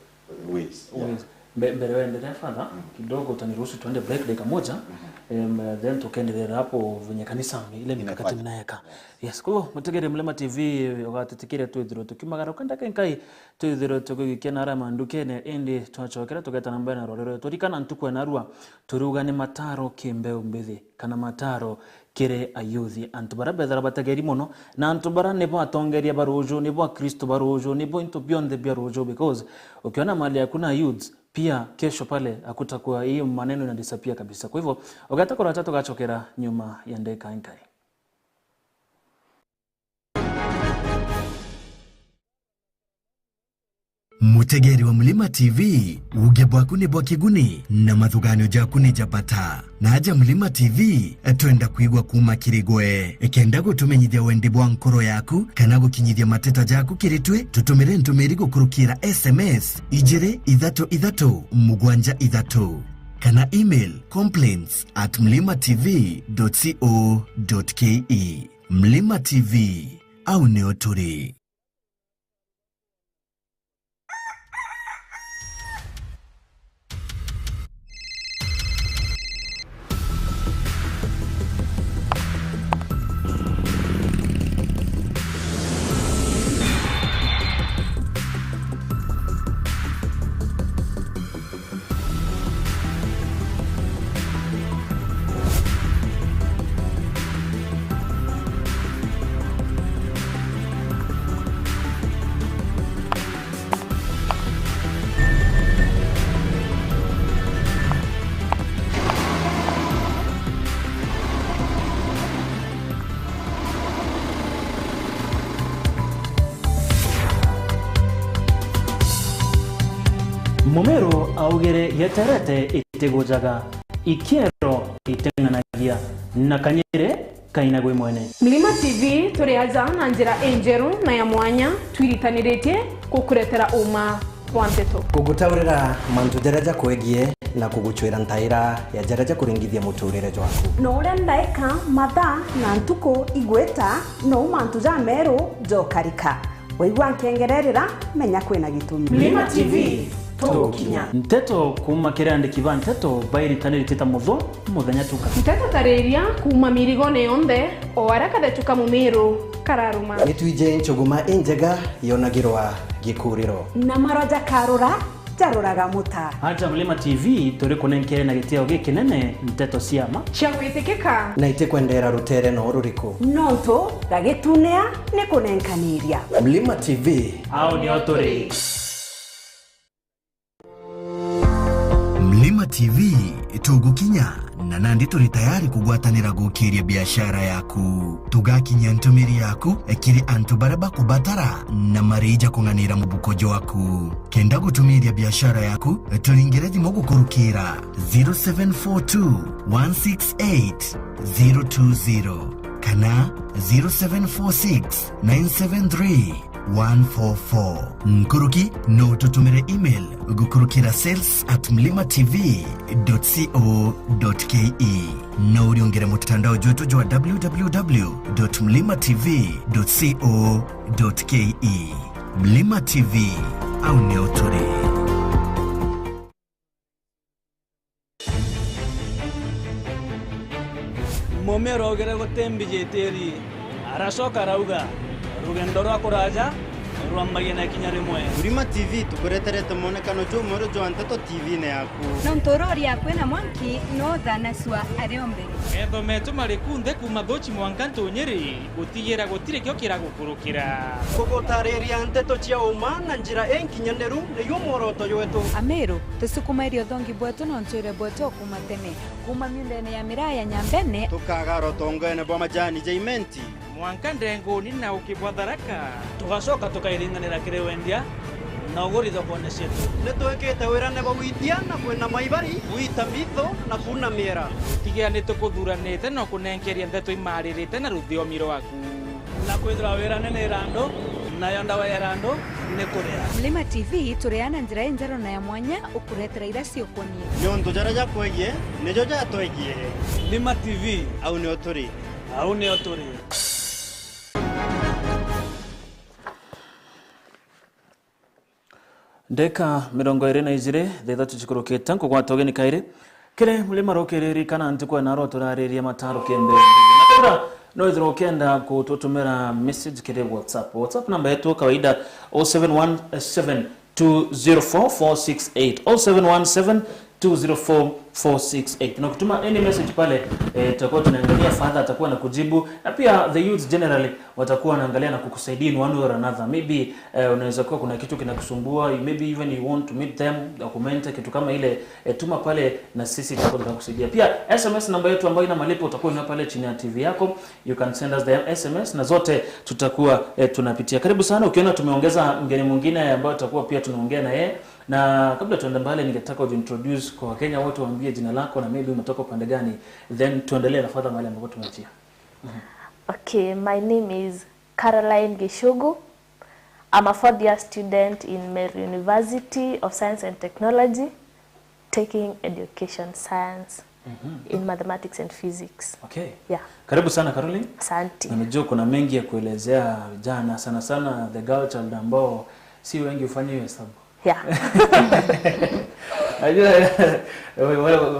ways. Yeah. Mbele waendelea Father, kidogo utaniruhusu tuende break dakika moja, then tukaendelea hapo venye kanisa ile mikakati mnaweka. Yes, kwa hivyo mutegere Mlima TV wagatetekere twithiro tukimagara kanda kenkai twithiro tugikena ara mandukene indi twachokera tugeta namba na rorero turikana ntukwe narua turugane mataro kimbeu mbithi kana mataro kire ayuthi antubara bethara batageri muno na antubara nebo atongeria barojo nebo Kristo barojo nebo into beyond the barojo, because ukiona mali hakuna youths pia kesho pale hakutakuwa hiyo maneno na disappear kabisa. Kwa hivyo ugatakora tatu gachokera nyuma ya ndeka inkai. Mutegeri wa Mlima TV, uge bwaku ni bwa kiguni na mathuganio jaku ni japata. Na aja Mlima TV, tuenda kuigwa kuma kirigwe. Ekenda gutumenyithia wendi bwa nkoro yaku, kana gukinyithia mateta jaku kiritwe, tutumire ntumiri gukurukira SMS, ijire ithatu mugwanja ithatu. Kana email complaints@mlimatv.co.ke. Mlima TV, au neoturi. Momero augere yeterete itegojaga ikiero itenganagia na kanyere kaina gwe mwene. Mlima TV turi haja na njira enjeru na ya mwanya twiritanirete kukuretera uma wanteto kugutaurira mantu jaraja kwegie na kuguchwira ntaira ya jaraja kuringithia muturire jwaku no ure ndaika matha na ntuko igweta no mantu ja meru jokarika waigwa nkengererera menya kwina gitumi. Mlima TV tukinya nteto kuma kirande kiba nteto bairitanire teta mutho muthenya tuka nteto tareria kuma mirigo ne onde o araka de tuka mumiru kararuma nitwije nchuguma injega yonagirwa gikuriro na maroja karura jaruraga muta aja Mlima TV turi kunenkere na gitio gikinene nteto siama chagwitikika na itekwendera rutere no ruriko nonto gagitunea ne kunenkaniria. Mlima TV au ni otore. Mlima TV tugukinya na nandi turi tayari kugwatanira gukiria biashara yaku tugakinya ntumiri yaku ekiri antu baraba kubatara na marija kunganira mubukojo waku kenda gutumiria biashara yaku turingire thimo gukurukira 0742 168 020 kana 0746 973 144 Nkuruki no tutumire email gukurukira sales@mlimatv.co.ke no uriongere mutandao joto jwa www.mlimatv.co.ke Mlima TV au neotore. Momero ogere gutembije teri aracoka rauga rugendo rwa kuraja rwambagie na kinya rimwe. Mlima TV tukureterete monekano jo moro jo anteto TV ne yaku no ntorori yakwe na mwanki no thana swa ariombe etho metu mari kunde kuma thochi mwankanto nyeri gutigira gutire kyo kira gukurukira gugutareria anteto cia uma na njira enkinyaneru ne yomoroto yetu amero tusukumairio thongi bwetu no nchire bwetu kuma tene kuma myundene ya miraya nyambene tukagaro tongene bwa majani jaimenti mwankandengo nina ukibwadharaka tugacoka tukairinganira kirewendia na uguri thokone cietu nitwikite wira nebo witia na kwina maibari wita mitho na kuna miera tigia nitukuthuranite no kunenkeria ndeto imaririte na ruthiomi rwaku na kwithira wira nene rando na yonda wa rando ne kurea. Mlima TV tureana njira enjero na ya mwanya ukuretera ira ciokonie nyonto jaraja kwegie nejo jatwegie Mlima TV au ni oturi Ndeka mirongo iri na ijire thethatu chikurukite nkugwata ugeni kairi kire Mlima Rukiri kana ntikwa naro turariria mataro kembe nakura no ithiro kenda kututumira message kire WhatsApp namba yetu kawaida 0717204468 0717204468 na kutuma any message pale tutakuwa tunaangalia father atakuwa na kujibu na pia the youth generally watakuwa wanaangalia na kukusaidia in one way or another. Maybe unaweza kuwa kuna kitu kinakusumbua, maybe even you want to meet them, document kitu kama ile, tuma pale na sisi tutakuwa tunakusaidia. Pia SMS namba yetu ambayo ina malipo utakuwa ina pale chini ya TV yako, you can send us the SMS na zote tutakuwa tunapitia. Karibu sana. Ukiona tumeongeza mgeni mwingine ambaye tutakuwa pia tunaongea na yeye, na kabla tuende mbele ningetaka uintroduce kwa Wakenya wote, waambie jina lako na maybe umetoka upande gani, then tuendelee na further mahali ambapo tumeachia. Okay, my name is Caroline Gishugu. I'm a fourth year student in Meru University of Science and Technology, taking education science in mathematics and physics. Okay. Yeah. Karibu sana Caroline. Asante. Nimejua kuna mengi ya kuelezea vijana, sana sana the girl child ambao si wengi ufanye hiyo hesabu. Yeah. Najua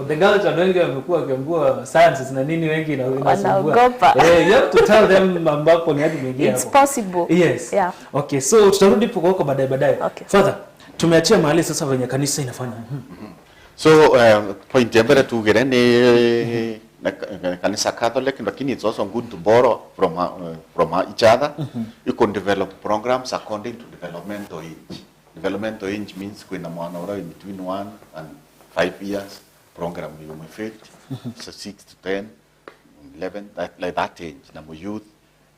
the girl child wengi wamekuwa wakiambua sciences na nini wengi na wanaogopa. You have to tell them ambapo ni hadi mwingine hapo. It's possible. Yes. Yeah. Okay, so tutarudi huko baadaye. Okay. Father, tumeachia mahali sasa venye kanisa inafanya. So point ya mbele tugere ni kanisa Catholic, lakini it's also good to borrow from each other. You can develop programs according to developmental age. Developmental age means kuna mwana ora in between 1 and 5 years program you may fit, so 6 to 10, 11, like that age na youth.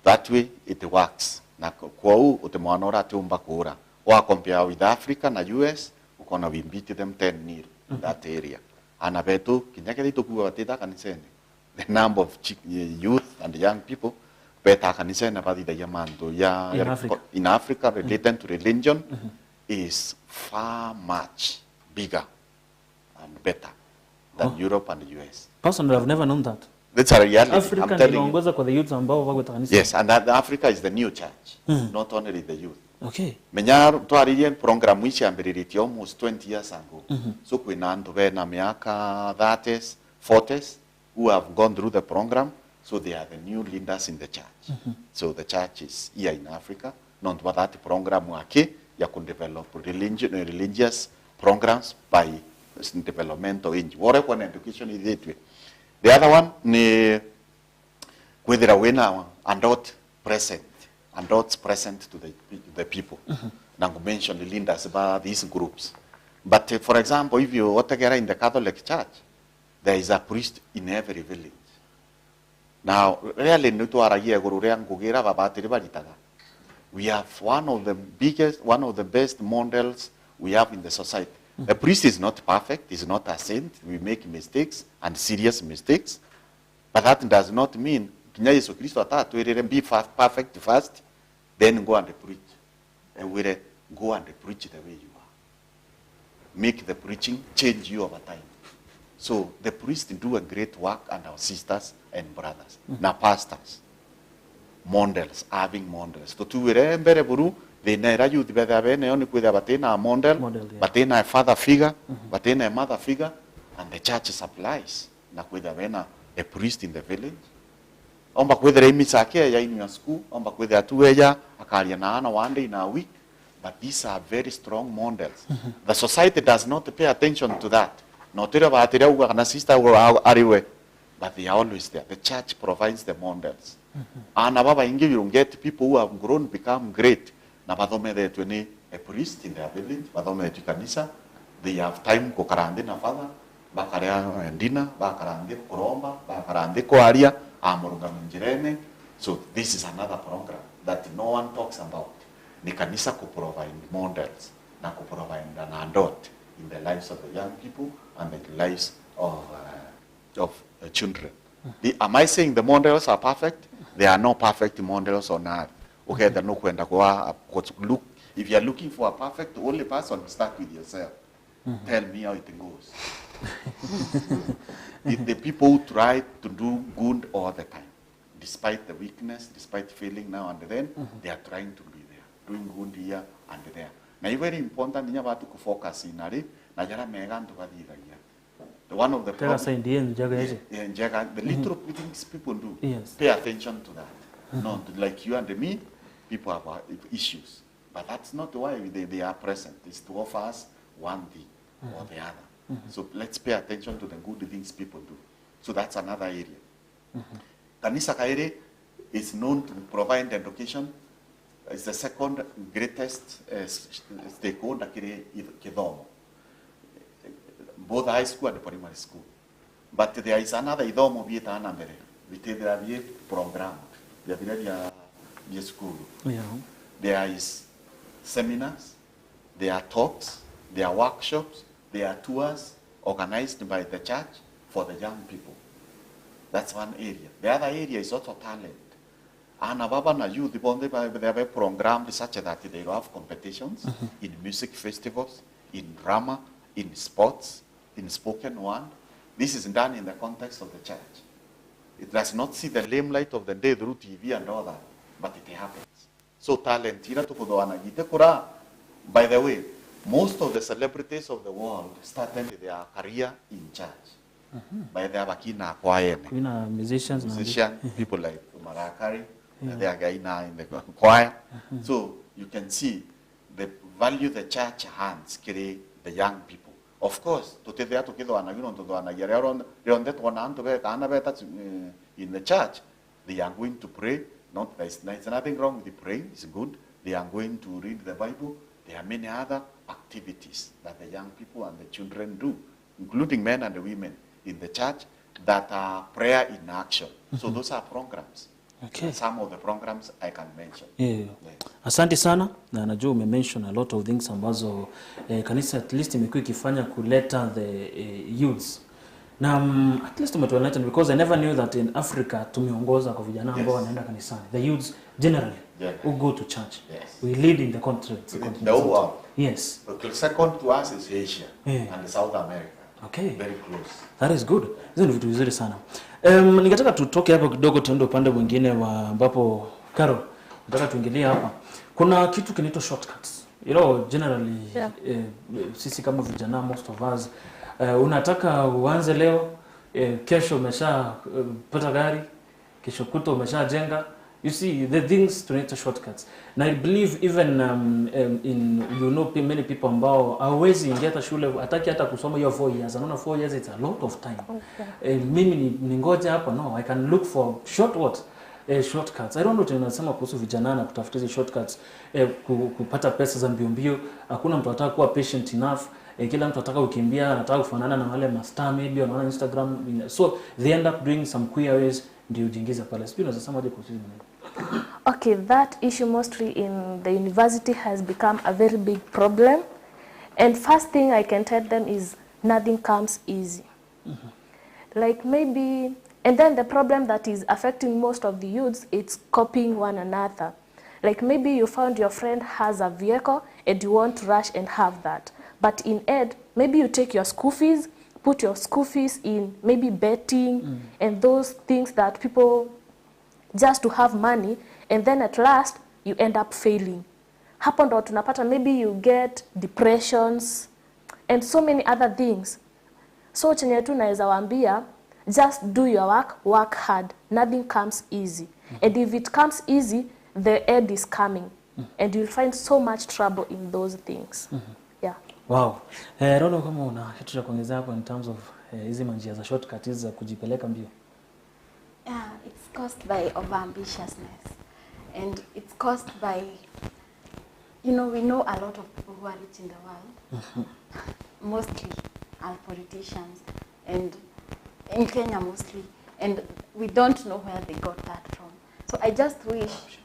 That way it works. Na kwa u utemwana ora tumba kura wa compare with Africa na US corner, we beat them 10-0 in that area. And abeto, kinyakeli to kuwa wateta kaniseni. The number of youth and young people, beta kaniseni abadi da yamando ya in Africa related to religion is far much bigger and better than Europe and the US. Personally, I've never known that. That's a reality. Africa I'm telling you. kwa the youth ambao wako kanisa. Yes, and that Africa is the new church, not only the youth. Okay. Menya twaririe program ici ambiriritie almost 20 years ago. So kwina andu bena miaka 30s, 40s who have gone through the program, so they are the new leaders in the church. So the church is here in Africa, not but that program wake ya develop religious programs by developmental age. Wore kwa education is it. The other one ni kwithira wina adult present. Adults present to the people. Now mention the leaders about these groups. But for example, if you otegera in the Catholic Church, there is a priest in every village. Now, really, we have one of the biggest, one of the best models we have in the society. The priest is not perfect, he's not a saint. We make mistakes and serious mistakes. But that does not mean be perfect first, then go and preach. And we go and preach the way you are. Make the preaching change you over time. So the priests do a great work, and our sisters and brothers. Now pastors, models, having models. To two mbere buru, they never youth better than only with a model, but then a father figure, but then a mother figure, and the church supplies. Na with a priest in the village. Omba kwethera imisake ya in your school, omba kwethera tuweja akaria na ana one day in a week, but these are very strong models. The society does not pay attention to that. No tira ba tira uga na sister ariwe, but they are always there. The church provides the models. Ana baba ingi you get people who have grown become great. Na badome de tweni a priest in their village, badome de kanisa, they have time ko karande na father, bakaria ndina, bakarande kuromba, bakarande ko aria. So this is another program that no one talks about. Ni kanisa ku provide models, na ku provide an adult in the lives of the young people and the lives of children. Am I saying the models are perfect? There are no perfect models on earth. Okay, they're no kwenda kwa look. If you are looking for a perfect only person, start with yourself. Tell me how it goes. The people who try to do good all the time, despite the weakness, despite failing now and then, they are trying to be there, doing good here and there. Now, it's very important to focus in the one of the problems, the little things people do, pay attention to that. Not like you and me, people have issues, but that's not why they are present. It's to offer us one thing or the other. So let's pay attention to the good things people do. So that's another area. Kanisa Kaire is known to provide education. It's the second greatest stakeholder Kidomo. Both high school and primary school. But there is another Idomo Vieta Anamere. There are program. There are school. There is seminars. There are talks. There are workshops. There are tours organized by the church for the young people. That's one area. The other area is also talent. And Baba na youth, they have a program such that they have competitions in music festivals, in drama, in sports, in spoken word. This is done in the context of the church. It does not see the limelight of the day through TV and all that, but it happens. So talent, by the way, most of the celebrities of the world started their career in church. By the Bakina choir, musicians, people like Mariah Carey, they are in the choir. So you can see the value the church hands carry the young people. Of course, to tell that in the church, they are going to pray. There's nothing wrong with the praying, it's good. They are going to read the Bible. There are many other activities that the young people and the children do, including men and women in the church, that are prayer in action. So those are programs. Okay. And some of the programs I can mention. Yeah. Asante sana, na najua umemention a lot of things ambazo kanisa at least imekuwa ikifanya kuleta the youths. Na at least umetuenlighten because I never knew that in Africa tumeongoza kwa vijana ambao wanaenda kanisani. The youths generally who go to church. Yes. We lead in the continent. The whole world. Yes. But second to us is Asia and South America. Okay. Very close. That is good. Hizo ni vitu vizuri sana. Ningetaka tutoke hapo kidogo tuende upande mwingine wa ambapo Karo, nataka tuingilie hapa. Kuna kitu kinaitwa shortcuts. You know, generally sisi kama vijana, most of us unataka uanze leo, kesho umesha pata gari, kesho kuto umeshajenga. You see, the things to need shortcuts. And I believe even in, you know, many people ambao hawezi ingia hata shule, hataki hata kusoma hiyo 4 years. Anaona 4 years it's a lot of time. Okay. Mimi ni ngoja hapa, no, I can look for shortcuts. I don't know tunasema kuhusu vijana na kutafuta hizo shortcuts, kupata pesa za mbio mbio. Hakuna mtu anataka kuwa patient enough. Kila mtu anataka kukimbia, anataka kufanana na wale master maybe on Instagram. So they end up doing some queer ways ndio ujiingiza pale. Sijui unasema aje kuhusu hizo. Okay, that issue mostly in the university has become a very big problem. And first thing I can tell them is nothing comes easy. Like maybe, and then the problem that is affecting most of the youths, it's copying one another. Like maybe you found your friend has a vehicle and you want to rush and have that. But in ed, maybe you take your school fees, put your school fees in maybe betting and those things that people just to have money, and then at last you end up failing. Hapo ndo tunapata maybe you get depressions and so many other things. So chenye tu naweza waambia, just do your work hard. Nothing comes easy. And if it comes easy, the end is coming. And you'll find so much trouble in those things. Yeah. Wow. Rono, kama una kitu cha kuongezea hapo in terms of hizi manjia za shortcut hizi za kujipeleka mbio. Yeah, it's caused by overambitiousness, and it's caused by, you know, we know a lot of people who are rich in the world, mostly are politicians, and in Kenya mostly, and we don't know where they got that from. So I just wish,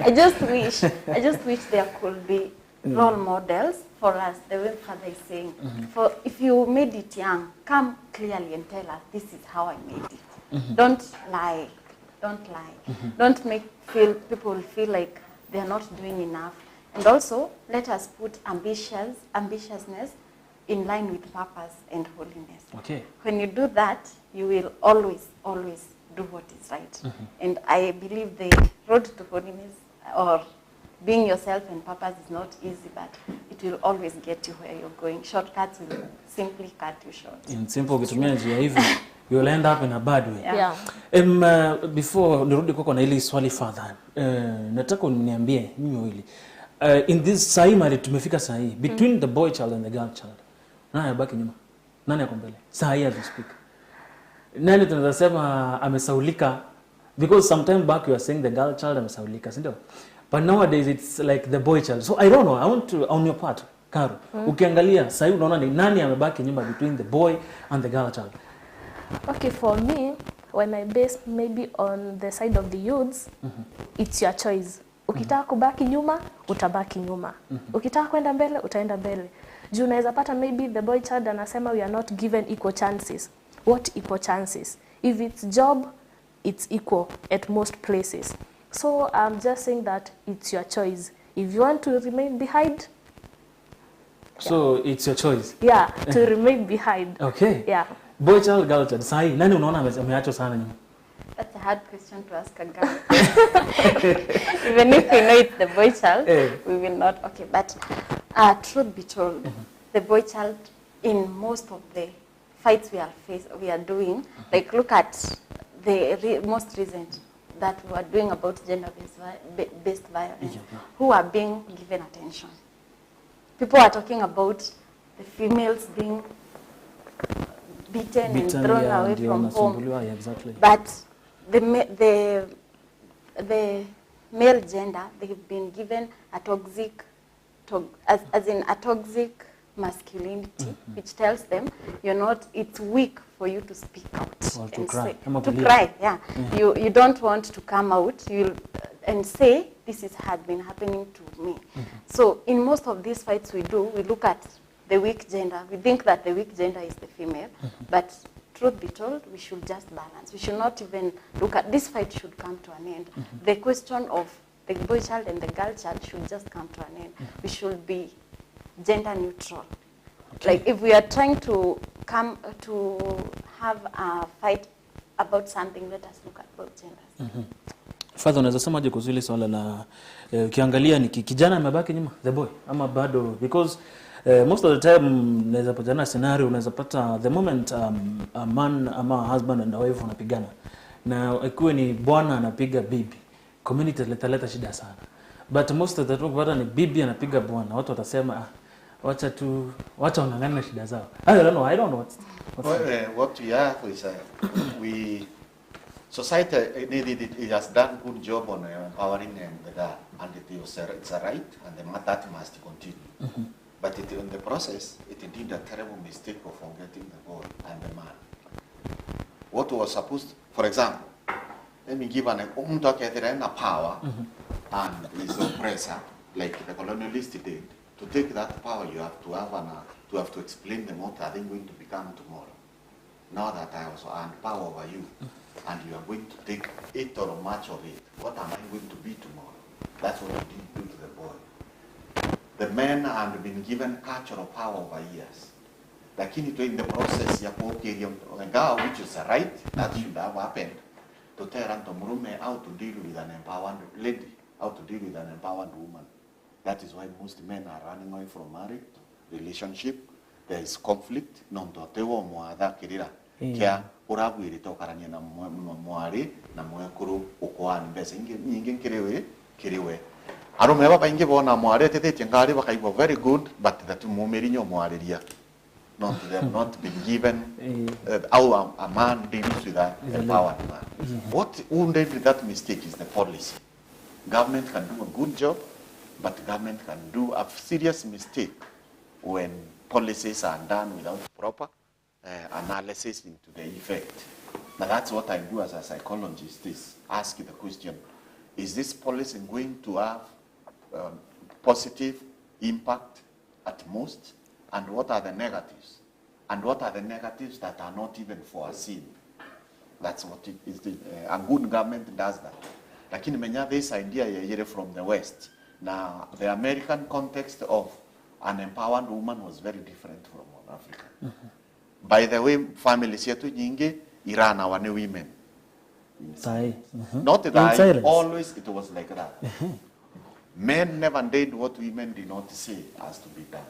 I just wish there could be role models for us, the way Father is saying. For if you made it young, come clearly and tell us, this is how I made it. Don't lie. Don't make people feel like they're not doing enough. And also, let us put ambitiousness in line with purpose and holiness. Okay. When you do that, you will always do what is right. And I believe the road to holiness or being yourself and purpose is not easy, but it will always get you where you're going. Shortcuts will simply cut you short. In simple, ukitumia njia hivi, you'll end up in a bad way. Yeah. Before nirudi kwako na ile swali further, nataka uniambie mimi wili. In this sahi tumefika sahi between the boy child and the girl child. Nani abaki nyuma? Nani ako mbele? Sahi as we speak. Nani tunaweza sema amesaulika? Because sometime back you are saying the girl child amesaulika, si ndio? But nowadays it's like the boy child. So I don't know, I want to, on your part, Karo, ukiangalia sahi unaona ni nani amebaki nyuma between the boy and the girl child? Okay, for me, when I base maybe on the side of the youths, it's your choice. Ukitaka kubaki nyuma, utabaki nyuma. Ukitaka kwenda mbele, utaenda mbele. Juu unaweza pata maybe the boy child anasema we are not given equal chances. What equal chances? If it's job, it's equal at most places. So I'm just saying that it's your choice. If you want to remain behind. So it's your choice. Yeah, to remain behind. Okay. Yeah. Boy child, girl child. Sahi, nani unaona ameachwa sana nyuma? That's a hard question to ask a girl. Even if we know it's the boy child, we will not. Okay, but truth be told, the boy child in most of the fights we are doing, like look at the most recent that we are doing about gender-based violence, who are being given attention. People are talking about the females being beaten and thrown away from home. Yeah, exactly. But the male gender, they've been given a toxic, as in a toxic masculinity, which tells them you're not, it's weak for you to speak out Or to and cry. say, Ama to kulia. cry, yeah. You don't want to come out, you'll and say this had been happening to me. So in most of these fights we do, we look at the weak gender. We think that the weak gender is the female, but truth be told, we should just balance. We should not even look at, this fight should come to an end. The question of the boy child and the girl child should just come to an end. We should be gender neutral. Like if we are trying to come to have a fight about something, let us look at both genders. Father, unaweza semaje kuhusu hili swala la ukiangalia ni kijana amebaki nyuma, the boy ama bado, because most of the time unaweza patana scenario, unaweza pata the moment a man ama husband and wife wanapigana na ikiwa ni bwana anapiga bibi, community letaleta shida sana, but most of the time bwana ni bibi anapiga bwana, watu watasema wacha ungangana shida zao. I don't know what we have is society it has done good job on empowering the girl, and it's a right, and that must continue. But in the process, it did a terrible mistake of forgetting the boy and the man. What was supposed, for example, let me give a power and his oppressor, like the colonialist did. To take that power, you have to explain them what are they going to become tomorrow. Now that I also earn power over you, and you are going to take it or much of it, what am I going to be tomorrow? That's what you did do to the boy. The men had been given cultural power over years. Lakini in the process ya kuokeria ngao, which is a right, that should have happened, to tell Murume how to deal with an empowered lady, how to deal with an empowered woman. That is why most men are running away from marriage, relationship. There is conflict. Nontotewo mwadha kirira. Kia urabwiri tokarania na mwari na mwekuru ukwani mbese nyingi kiriwe. Arume baingi bona mwari tetetie ngari bakaigwa very good, but that mumerinyo mwariria. They have not been given how a man deals with that empowered man. What wounded that mistake is the policy. Government can do a good job, but government can do a serious mistake when policies are done without proper analysis into the effect. Now that's what I do as a psychologist, is ask the question, is this policy going to have positive impact at most? And what are the negatives? And what are the negatives that are not even foreseen? That's what it is. A good government does that. Lakini menya this idea from the West. Now, the American context of an empowered woman was very different from Africa. By the way, families yetu nyingi Iran our new women. Not that always it was like that. Men never did what women did not say has to be done.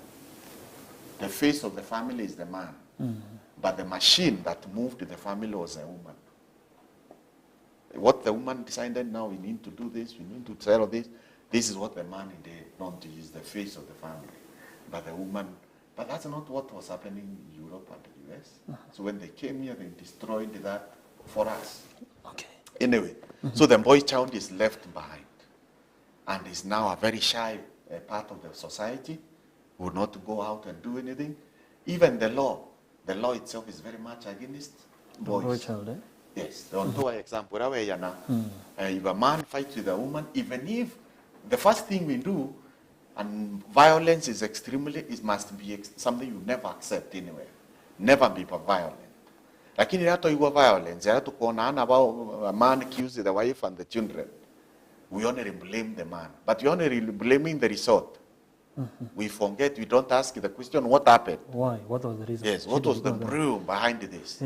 The face of the family is the man, but the machine that moved the family was a woman. What the woman decided, now we need to do this, we need to tell this. This is what the man did, not to use the face of the family, but the woman. But that's not what was happening in Europe and the US. So when they came here, they destroyed that for us. Okay. Anyway, so the boy child is left behind, and is now a very shy part of the society. Would not go out and do anything. Even the law itself is very much against boys. Boy child, eh? Yes. For example, if a man fights with a woman, even if the first thing we do, and violence is it must be something you never accept anywhere. Never be violent. Lakini hata iwa violence, hata kuona about a man accused the wife and the children. We only blame the man, but you're only blaming the result. We forget, we don't ask the question, what happened? Why? What was the reason? Yes, what was the brew behind this?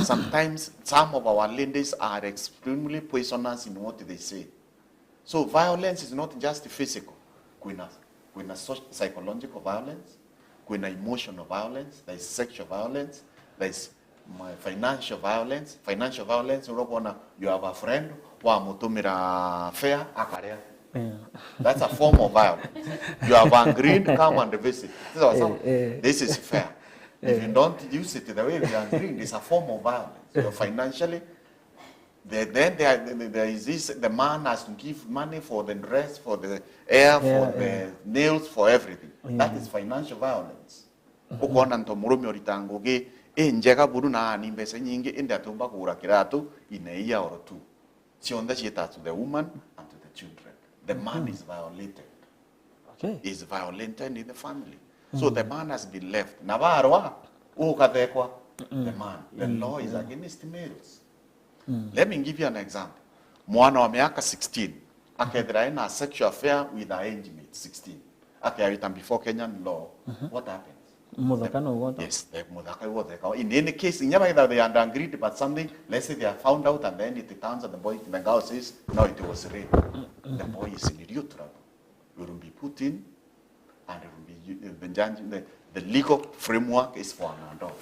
Sometimes some of our ladies are extremely poisonous in what they say. So violence is not just physical. Kuna psychological violence, kuna emotional violence, there is sexual violence, there is financial violence. Financial violence, you have a friend, wamutumira fair akarea. That's a form of violence. You have agreed, come and visit. This is fair. If you don't use it the way we agreed, it's a form of violence. So financially, then there is this, the man has to give money for the dress, for the hair, for the nails, for everything. That is financial violence. ukona nto murume oritangugi njega buru na ni mbese nyingi indi atumba kugura kiratu ineia or two cionthe ciita to the woman and to the children. The man is violated. Okay. Is violated in the family. So the man has been left. Navarwa ukathekwa the man. The law is against males. Let me give you an example. Mwana wa miaka 16 akethira ina sexual affair with her age mate 16. Akayita before Kenyan law. What happens? Muthakano what? Yes, the muthaka what. In any case, never either they are agreed but something. Let's say they are found out and then it turns out the boy, the girl says, no, it was rape. The boy is in real trouble. You will be put in, and it will be the legal framework is for an adult.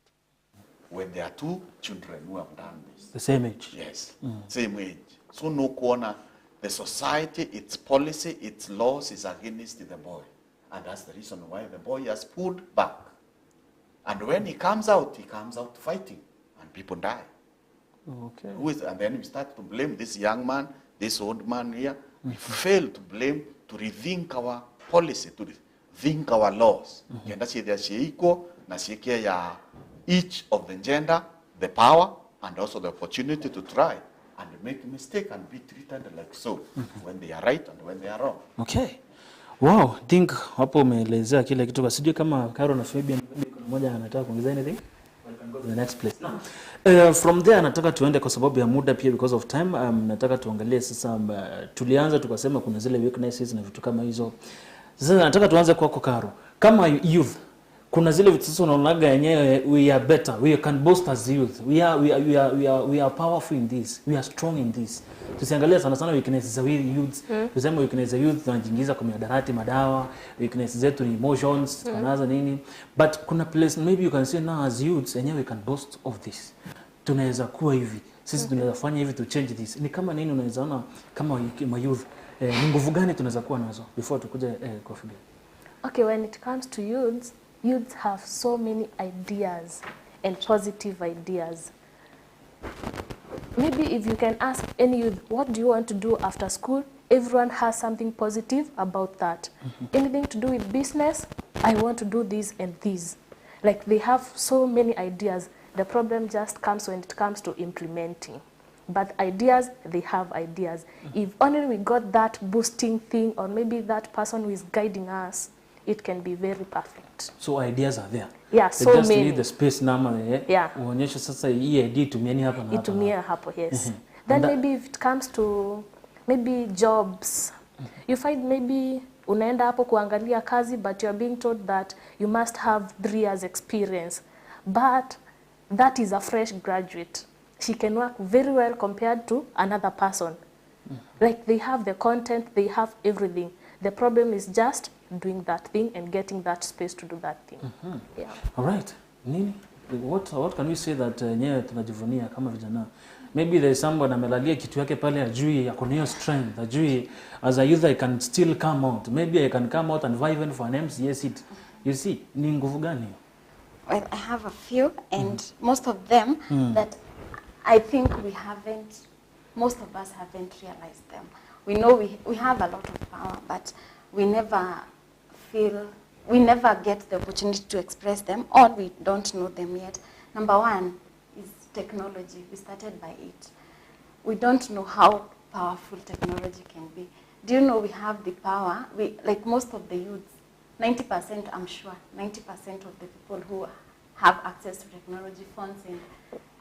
When there are two children who have done this, the same age. Yes, same age. So no corner. The society, its policy, its laws is against the boy, and that's the reason why the boy has pulled back. And when he comes out fighting, and people die. Okay. And then we start to blame this young man, this old man here. We fail to blame, to rethink our policy, to rethink our laws. And that's there's equal, na ya each of the gender, the power, and also the opportunity to try and make a mistake and be treated like so, when they are right and when they are wrong. Okay. Wow, think hapo umeelezea kile kitu kwa sijui kama Karo na Fabian mmoja anataka kuongeza anything. We can go to the next place. From there nataka tuende kwa sababu ya muda pia because of time. Nataka tuangalie sasa tulianza tukasema kuna zile weaknesses na vitu kama hizo. Sasa nataka tuanze kwako Karo. Kama youth kuna zile vitu sasa unaonaga yenyewe we are better, we can boast as youth, we are powerful in this, we are strong in this. Tusiangalia sana sana weaknesses za youth. Tuseme weaknesses za youth tunajiingiza kwa mihadarati, madawa, weaknesses zetu ni emotions, tunaanza nini, but kuna place maybe you can say now as youths yenyewe we can boast of this. Tunaweza kuwa hivi, sisi tunaweza fanya hivi to change this. Ni kama nini unaweza ona kama youth ni nguvu gani tunaweza kuwa nazo before tukuje kwa Fabian? Okay, when it comes to youths have so many ideas and positive ideas. Maybe if you can ask any youth, what do you want to do after school? Everyone has something positive about that. Anything to do with business? I want to do this and this. Like they have so many ideas. The problem just comes when it comes to implementing. But ideas, they have ideas. If only we got that boosting thing, or maybe that person who is guiding us, it can be very perfect. So ideas are there. Yeah, they so just many. Need the space nama yeah. Uonyeshe sasa hii idea tumieni hapa na hapa. Itumie hapo, yes. Then maybe if it comes to maybe jobs, you find maybe unaenda hapo kuangalia kazi but you are being told that you must have 3 years experience. But that is a fresh graduate. She can work very well compared to another person. Like they have the content, they have everything. The problem is just doing that thing and getting that space to do that thing. Yeah. All right. Nini? What can we say that nyewe tunajivunia kama vijana? Maybe there is someone amelalia kitu yake pale ajui yako na strength, ajui as a youth I can still come out. Maybe I can come out and vie even for an MCA seat. You see, ni nguvu gani? Well, I have a few and most of them that I think most of us haven't realized them. We know we have a lot of power, but we never get the opportunity to express them, or we don't know them yet. Number one is technology. We started by it. We don't know how powerful technology can be. Do you know we have the power? Like most of the youths, 90%, I'm sure, 90% of the people who have access to technology, phones and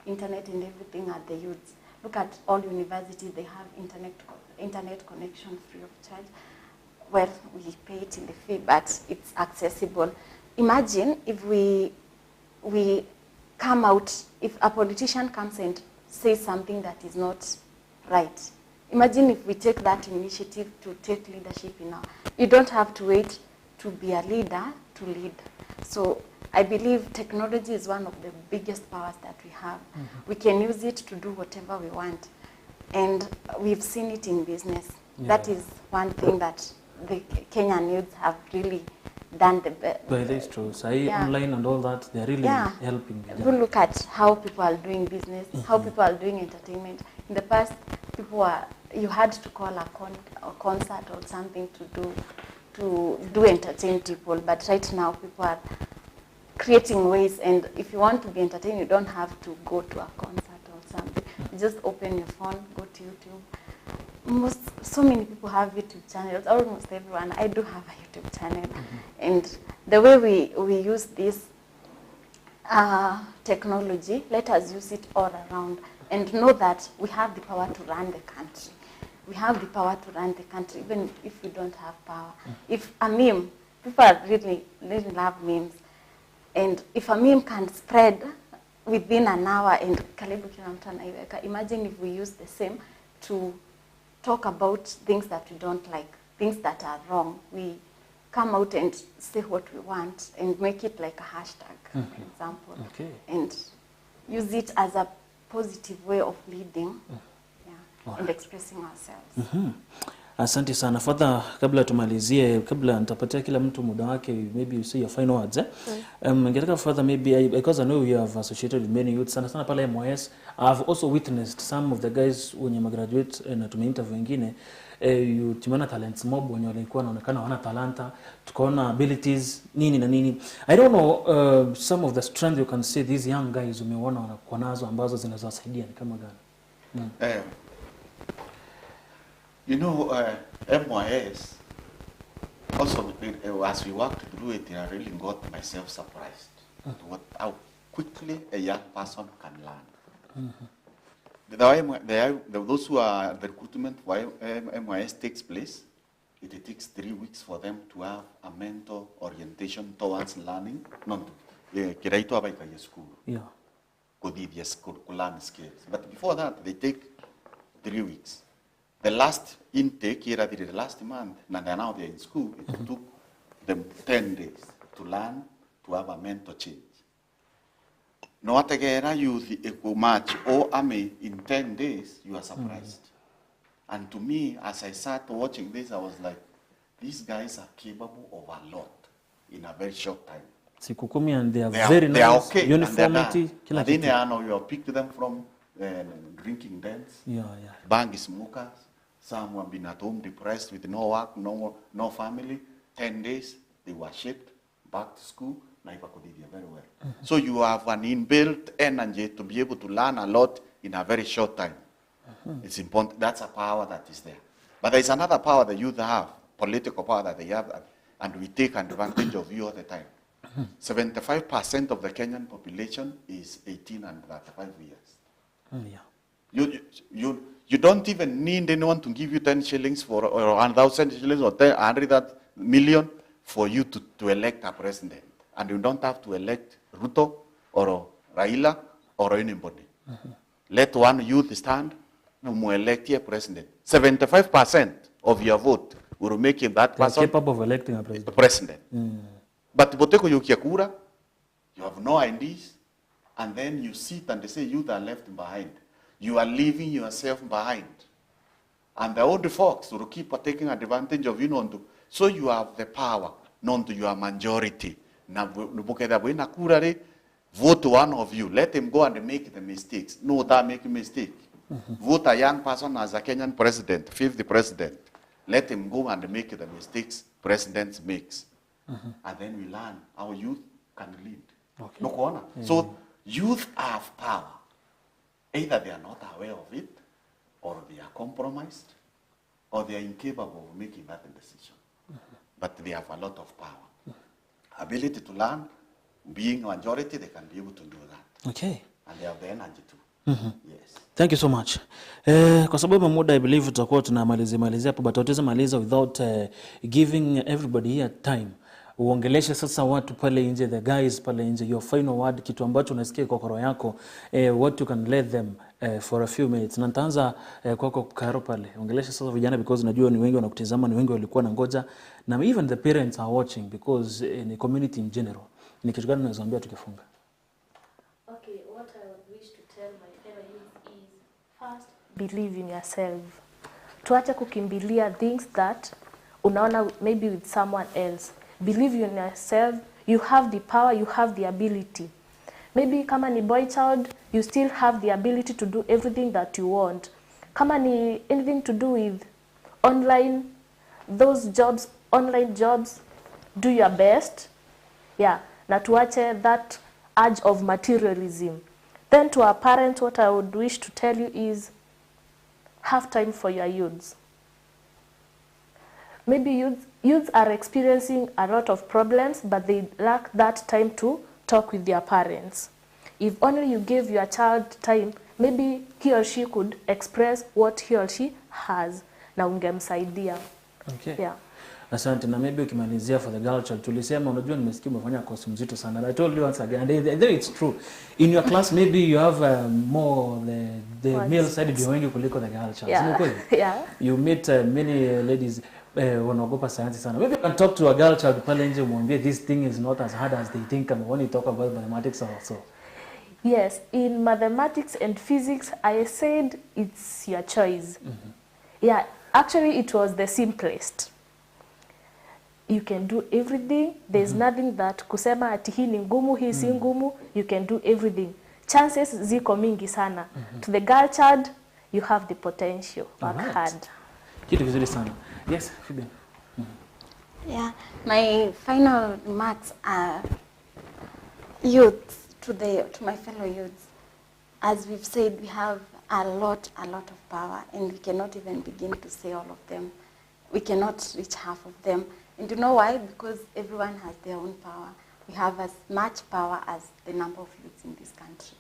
internet and everything are the youths. Look at all universities, they have internet connection free of charge. Well, we pay it in the fee, but it's accessible. Imagine if we come out, if a politician comes and says something that is not right. Imagine if we take that initiative to take leadership in our. You don't have to wait to be a leader to lead. So I believe technology is one of the biggest powers that we have. We can use it to do whatever we want. And we've seen it in business. Yeah. That is one thing that the Kenyan youths have really done the best. But it is true. So online and all that, they're really helping. You look at how people are doing business, how people are doing entertainment. In the past, you had to call a concert or something to entertain people. But right now, people are creating ways, and if you want to be entertained, you don't have to go to a concert or something. You just open your phone, go to YouTube. So many people have YouTube channels, almost everyone. I do have a YouTube channel. And the way we use this technology, let us use it all around and know that we have the power to run the country. We have the power to run the country, even if we don't have power. If a meme, people really love memes, and if a meme can spread within an hour and karibu kila mtu anaiweka, imagine if we use the same to talk about things that we don't like, things that are wrong. We come out and say what we want and make it like a hashtag, for example, and use it as a positive way of leading and expressing ourselves. Asante sana. Father, kabla tumalizie, kabla nitapatia kila mtu muda wake, maybe you say your final words. Ngetaka Father, maybe because I know you have associated with many youths, sana pale MOS, I've also witnessed some of the guys wenye graduate na tumeinterview wengine, tumeona talents mob wenye walikuwa wanaonekana wana talanta, tukaona abilities nini na nini. I don't know some of the strength you can see these young guys umeona wanakuwa nazo ambazo zinazowasaidia ni kama gani? You know, MYS, also as we worked through it, I really got myself surprised at how quickly a young person can learn. Those who are the recruitment for MYS takes place, it takes 3 weeks for them to have a mental orientation towards learning. School. Yeah. To learn skills. But before that, they take 3 weeks. The last intake, the last month, and now they're in school, it took them 10 days to learn, to have a mental change. No matter you match or AME in 10 days, you are surprised. And to me, as I sat watching this, I was like, these guys are capable of a lot in a very short time. Sikukumi, and they are very nice. They are okay. Uniformity. And then you have picked them from drinking dens, bang smokers. Some have been at home depressed with no work, no family. 10 days, they were shipped back to school. Very well. So you have an inbuilt energy to be able to learn a lot in a very short time. It's important. That's a power that is there. But there is another power the youth have, political power that they have, and we take advantage of you all the time. 75% of the Kenyan population is 18 and 35 years. You don't even need anyone to give you 10 shillings or 1,000 shillings or 100 million for you to elect a president. And you don't have to elect Ruto or Raila or anybody. Let one youth stand, you elect a president. 75% of your vote will make that person capable of electing a president. But you have no ideas, and then you sit and they say youth are left behind. You are leaving yourself behind. And the old folks will keep taking advantage of you. So you have the power, not to your majority. Vote one of you. Let him go and make the mistakes. No, that make a mistake. Vote a young person as a Kenyan president, 5th president. Let him go and make the mistakes presidents makes. And then we learn how youth can lead. No corner. So youth have power. Either they are not aware of it, or they are compromised, or they are incapable of making that decision. But they have a lot of power. Ability to learn, being a majority, they can be able to do that. Okay. And they have the energy too. Yes. Thank you so much. Kwa sababu muda, I believe tutakuwa tunamalizia hapo, but tutaweza maliza without giving everybody here time. Uongeleshe sasa watu pale nje, the guys pale nje, your final word, kitu ambacho unasikia kwa koro yako, what you can let them for a few minutes. Na nitaanza kwako Karo pale. Ongeleshe sasa vijana, because najua ni wengi wanakutazama, ni wengi walikuwa na ngoja, na even the parents are watching, because ni community in general. Ni kitu gani unazoambia tukifunga? Okay, what I would wish to tell my fellow youth is, first, believe in yourself. Tuache kukimbilia things that unaona maybe with someone else. Believe in yourself. You have the power, you have the ability. Maybe kama ni boy child, you still have the ability to do everything that you want. Kama ni anything to do with those jobs, online jobs, do your best. Yeah. na tuache that urge of materialism. Then to our parents, what I would wish to tell you is have time for your youths. Maybe youths are experiencing a lot of problems, but they lack that time to talk with their parents. If only you give your child time, maybe he or she could express what he or she has, na ungemsaidia. Okay. Yeah. Asante, na maybe ukimalizia for the girl child, tulisema unajua nimesikia umefanya course mzito sana. I told you once again, and then it's true. In your class maybe you have more the male side ndio wengi kuliko the girl child. Yeah. Yeah. You meet many ladies wanaogopa sayansi sana. Maybe you can talk to a girl child pale nje umwambie this thing is not as hard as they think when you talk about mathematics also. Yes, in mathematics and physics, I said it's your choice. Yeah, actually it was the simplest. You can do everything. There's nothing that kusema ati hii ni ngumu, hii si ngumu. You can do everything. Chances ziko mingi sana. To the girl child, you have the potential. Work hard. Kitu vizuri sana. Yes, Fibian. Yeah, my final remarks are youth, to my fellow youths. As we've said, we have a lot of power, and we cannot even begin to say all of them. We cannot reach half of them. And you know why? Because everyone has their own power. We have as much power as the number of youths in this country.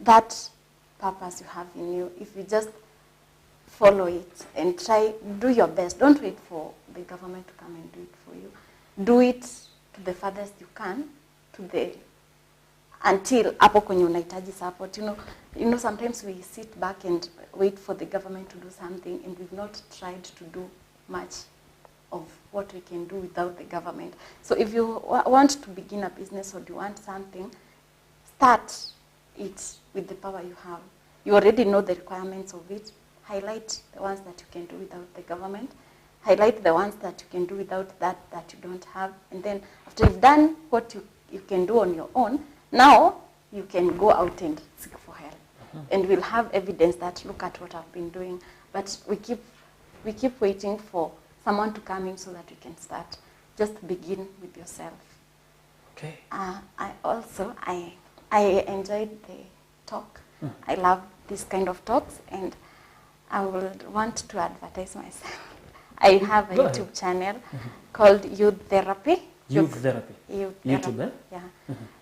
That purpose you have in you, if you just follow it and try, do your best. Don't wait for the government to come and do it for you. Do it to the farthest you can, until hapo kwenye unahitaji support. You know, sometimes we sit back and wait for the government to do something, and we've not tried to do much of what we can do without the government. So if you want to begin a business or you want something, start it with the power you have. You already know the requirements of it. Highlight the ones that you can do without the government. Highlight the ones that you can do without that you don't have. And then after you've done what you can do on your own, now you can go out and seek for help. And we'll have evidence that look at what I've been doing. But we keep waiting for someone to come in so that we can start. Just begin with yourself. Okay. I enjoyed the talk. I love this kind of talks, and I would want to advertise myself. I have a YouTube channel called Youth Therapy. Youth Therapy. YouTube, eh? Yeah.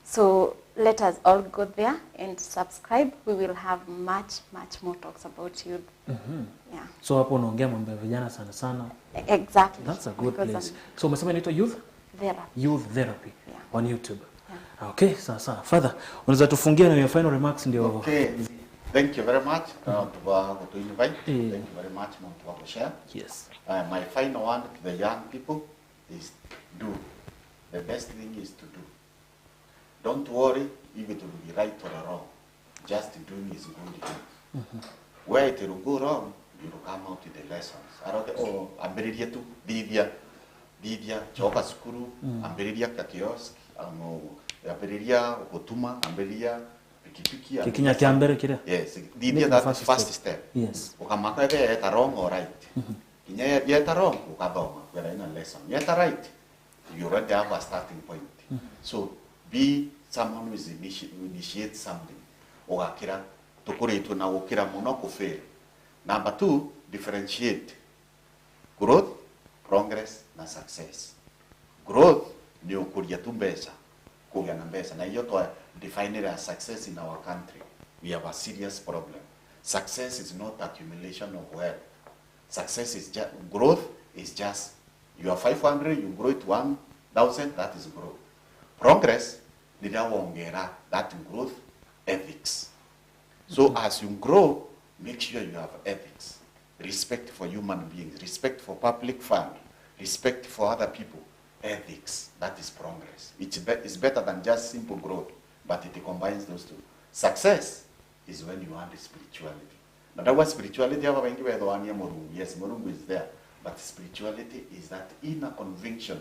So let us all go there and subscribe. We will have much more talks about youth. Yeah. So hapo unaongea mambo ya vijana sana. Exactly. That's a good place. So umesema inaitwa Youth Therapy. Youth Therapy on YouTube. Yeah. Okay, sasa. Father, unaweza tufungia na your final remarks ndio. Okay. Thank you very much to invite. Thank you very much for share. Yes. My final one to the young people is do. The best thing is to do. Don't worry if it will be right or wrong. Just doing is good enough. Where it will go wrong, you will come out with the lessons. Ambiriria tu, Didia, choka skuru, ambiriria ka kiosk, ambiriria gutuma, ambiriria pikipiki. Kikinya kia mbere kile. Yes, Didia that is first step. Yes. Ukamaka eta wrong or right. Kinya yeta wrong, ukadoma, whether in a lesson. Yeta right, you already have a starting point. So be someone who is initiates something. Ogakira tukuritwe na gukira muno kufail. Number 2, differentiate growth, progress na success. Growth ni ukuria tu mbeca, kugia na mbeca, na hiyo to define it as success in our country. We have a serious problem. Success is not accumulation of wealth. Success is just growth is just you are 500, you grow it 1,000, that is growth. Progress nidawongera that growth ethics. So as you grow, make sure you have ethics, respect for human beings, respect for public fund, respect for other people, ethics. That is progress. It's better than just simple growth, but it combines those two. Success is when you have spirituality. Now that was spirituality. Yes, Murungu is there, but spirituality is that inner conviction.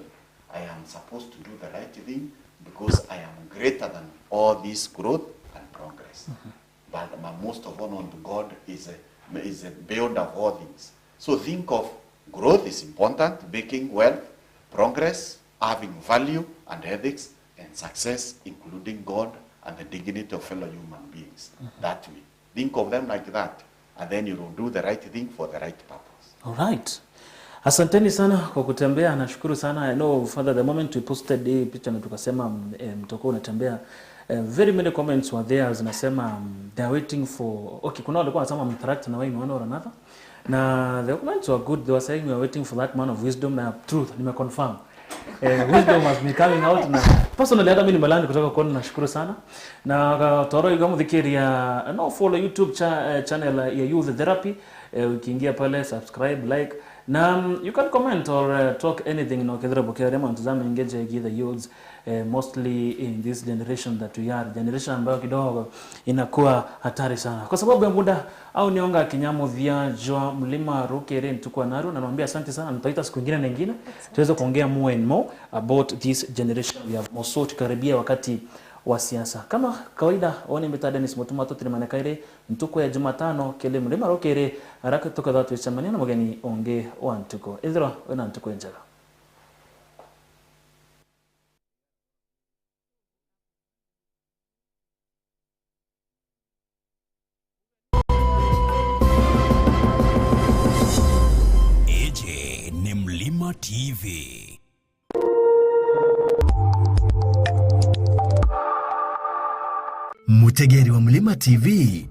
I am supposed to do the right thing because I am greater than all this growth and progress. But most of all, unto God is a beyond of all things. So think of growth is important, making wealth, progress having value and ethics and success, including God and the dignity of fellow human beings. That way. Think of them like that, and then you will do the right thing for the right purpose. All right. Asanteni sana kwa kutembea, nashukuru sana. I know Father, the moment we posted hii picha na tukasema mtoko unatembea, very many comments were there zinasema they are waiting for, okay, kuna walikuwa wanasema interact na wewe in one or another. Na the comments were good. They were saying we are waiting for that man of wisdom. Na truth nimeconfirm. Wisdom has been coming out. Na personally hata mimi nimelandi kutoka kwenu, nashukuru sana. Na toro igamu dhikiria no follow YouTube channel ya Youth Therapy. Ukiingia pale subscribe, like, na you can comment or talk anything no kedra bokere mtazame engage the youths, mostly in this generation that we are, generation ambayo kidogo inakuwa hatari sana kwa sababu ya muda. Au nionga kinyamo vya jua Mlima Rukiri ntukua naru, na naambia asante sana. Nitaita siku nyingine na nyingine tuweze kuongea more and more about this generation. We have also tukaribia wakati wa siasa. Kama kawaida, oni mbita Dennis Mutuma tutimane kaire ntuko ya Jumatano kele Mlima Rukiri haraka tuka dhatu isamani na mgeni onge wa ntuko izra wena ntuko njara. Eje ni Mlima TV. Mutegeri wa Mlima TV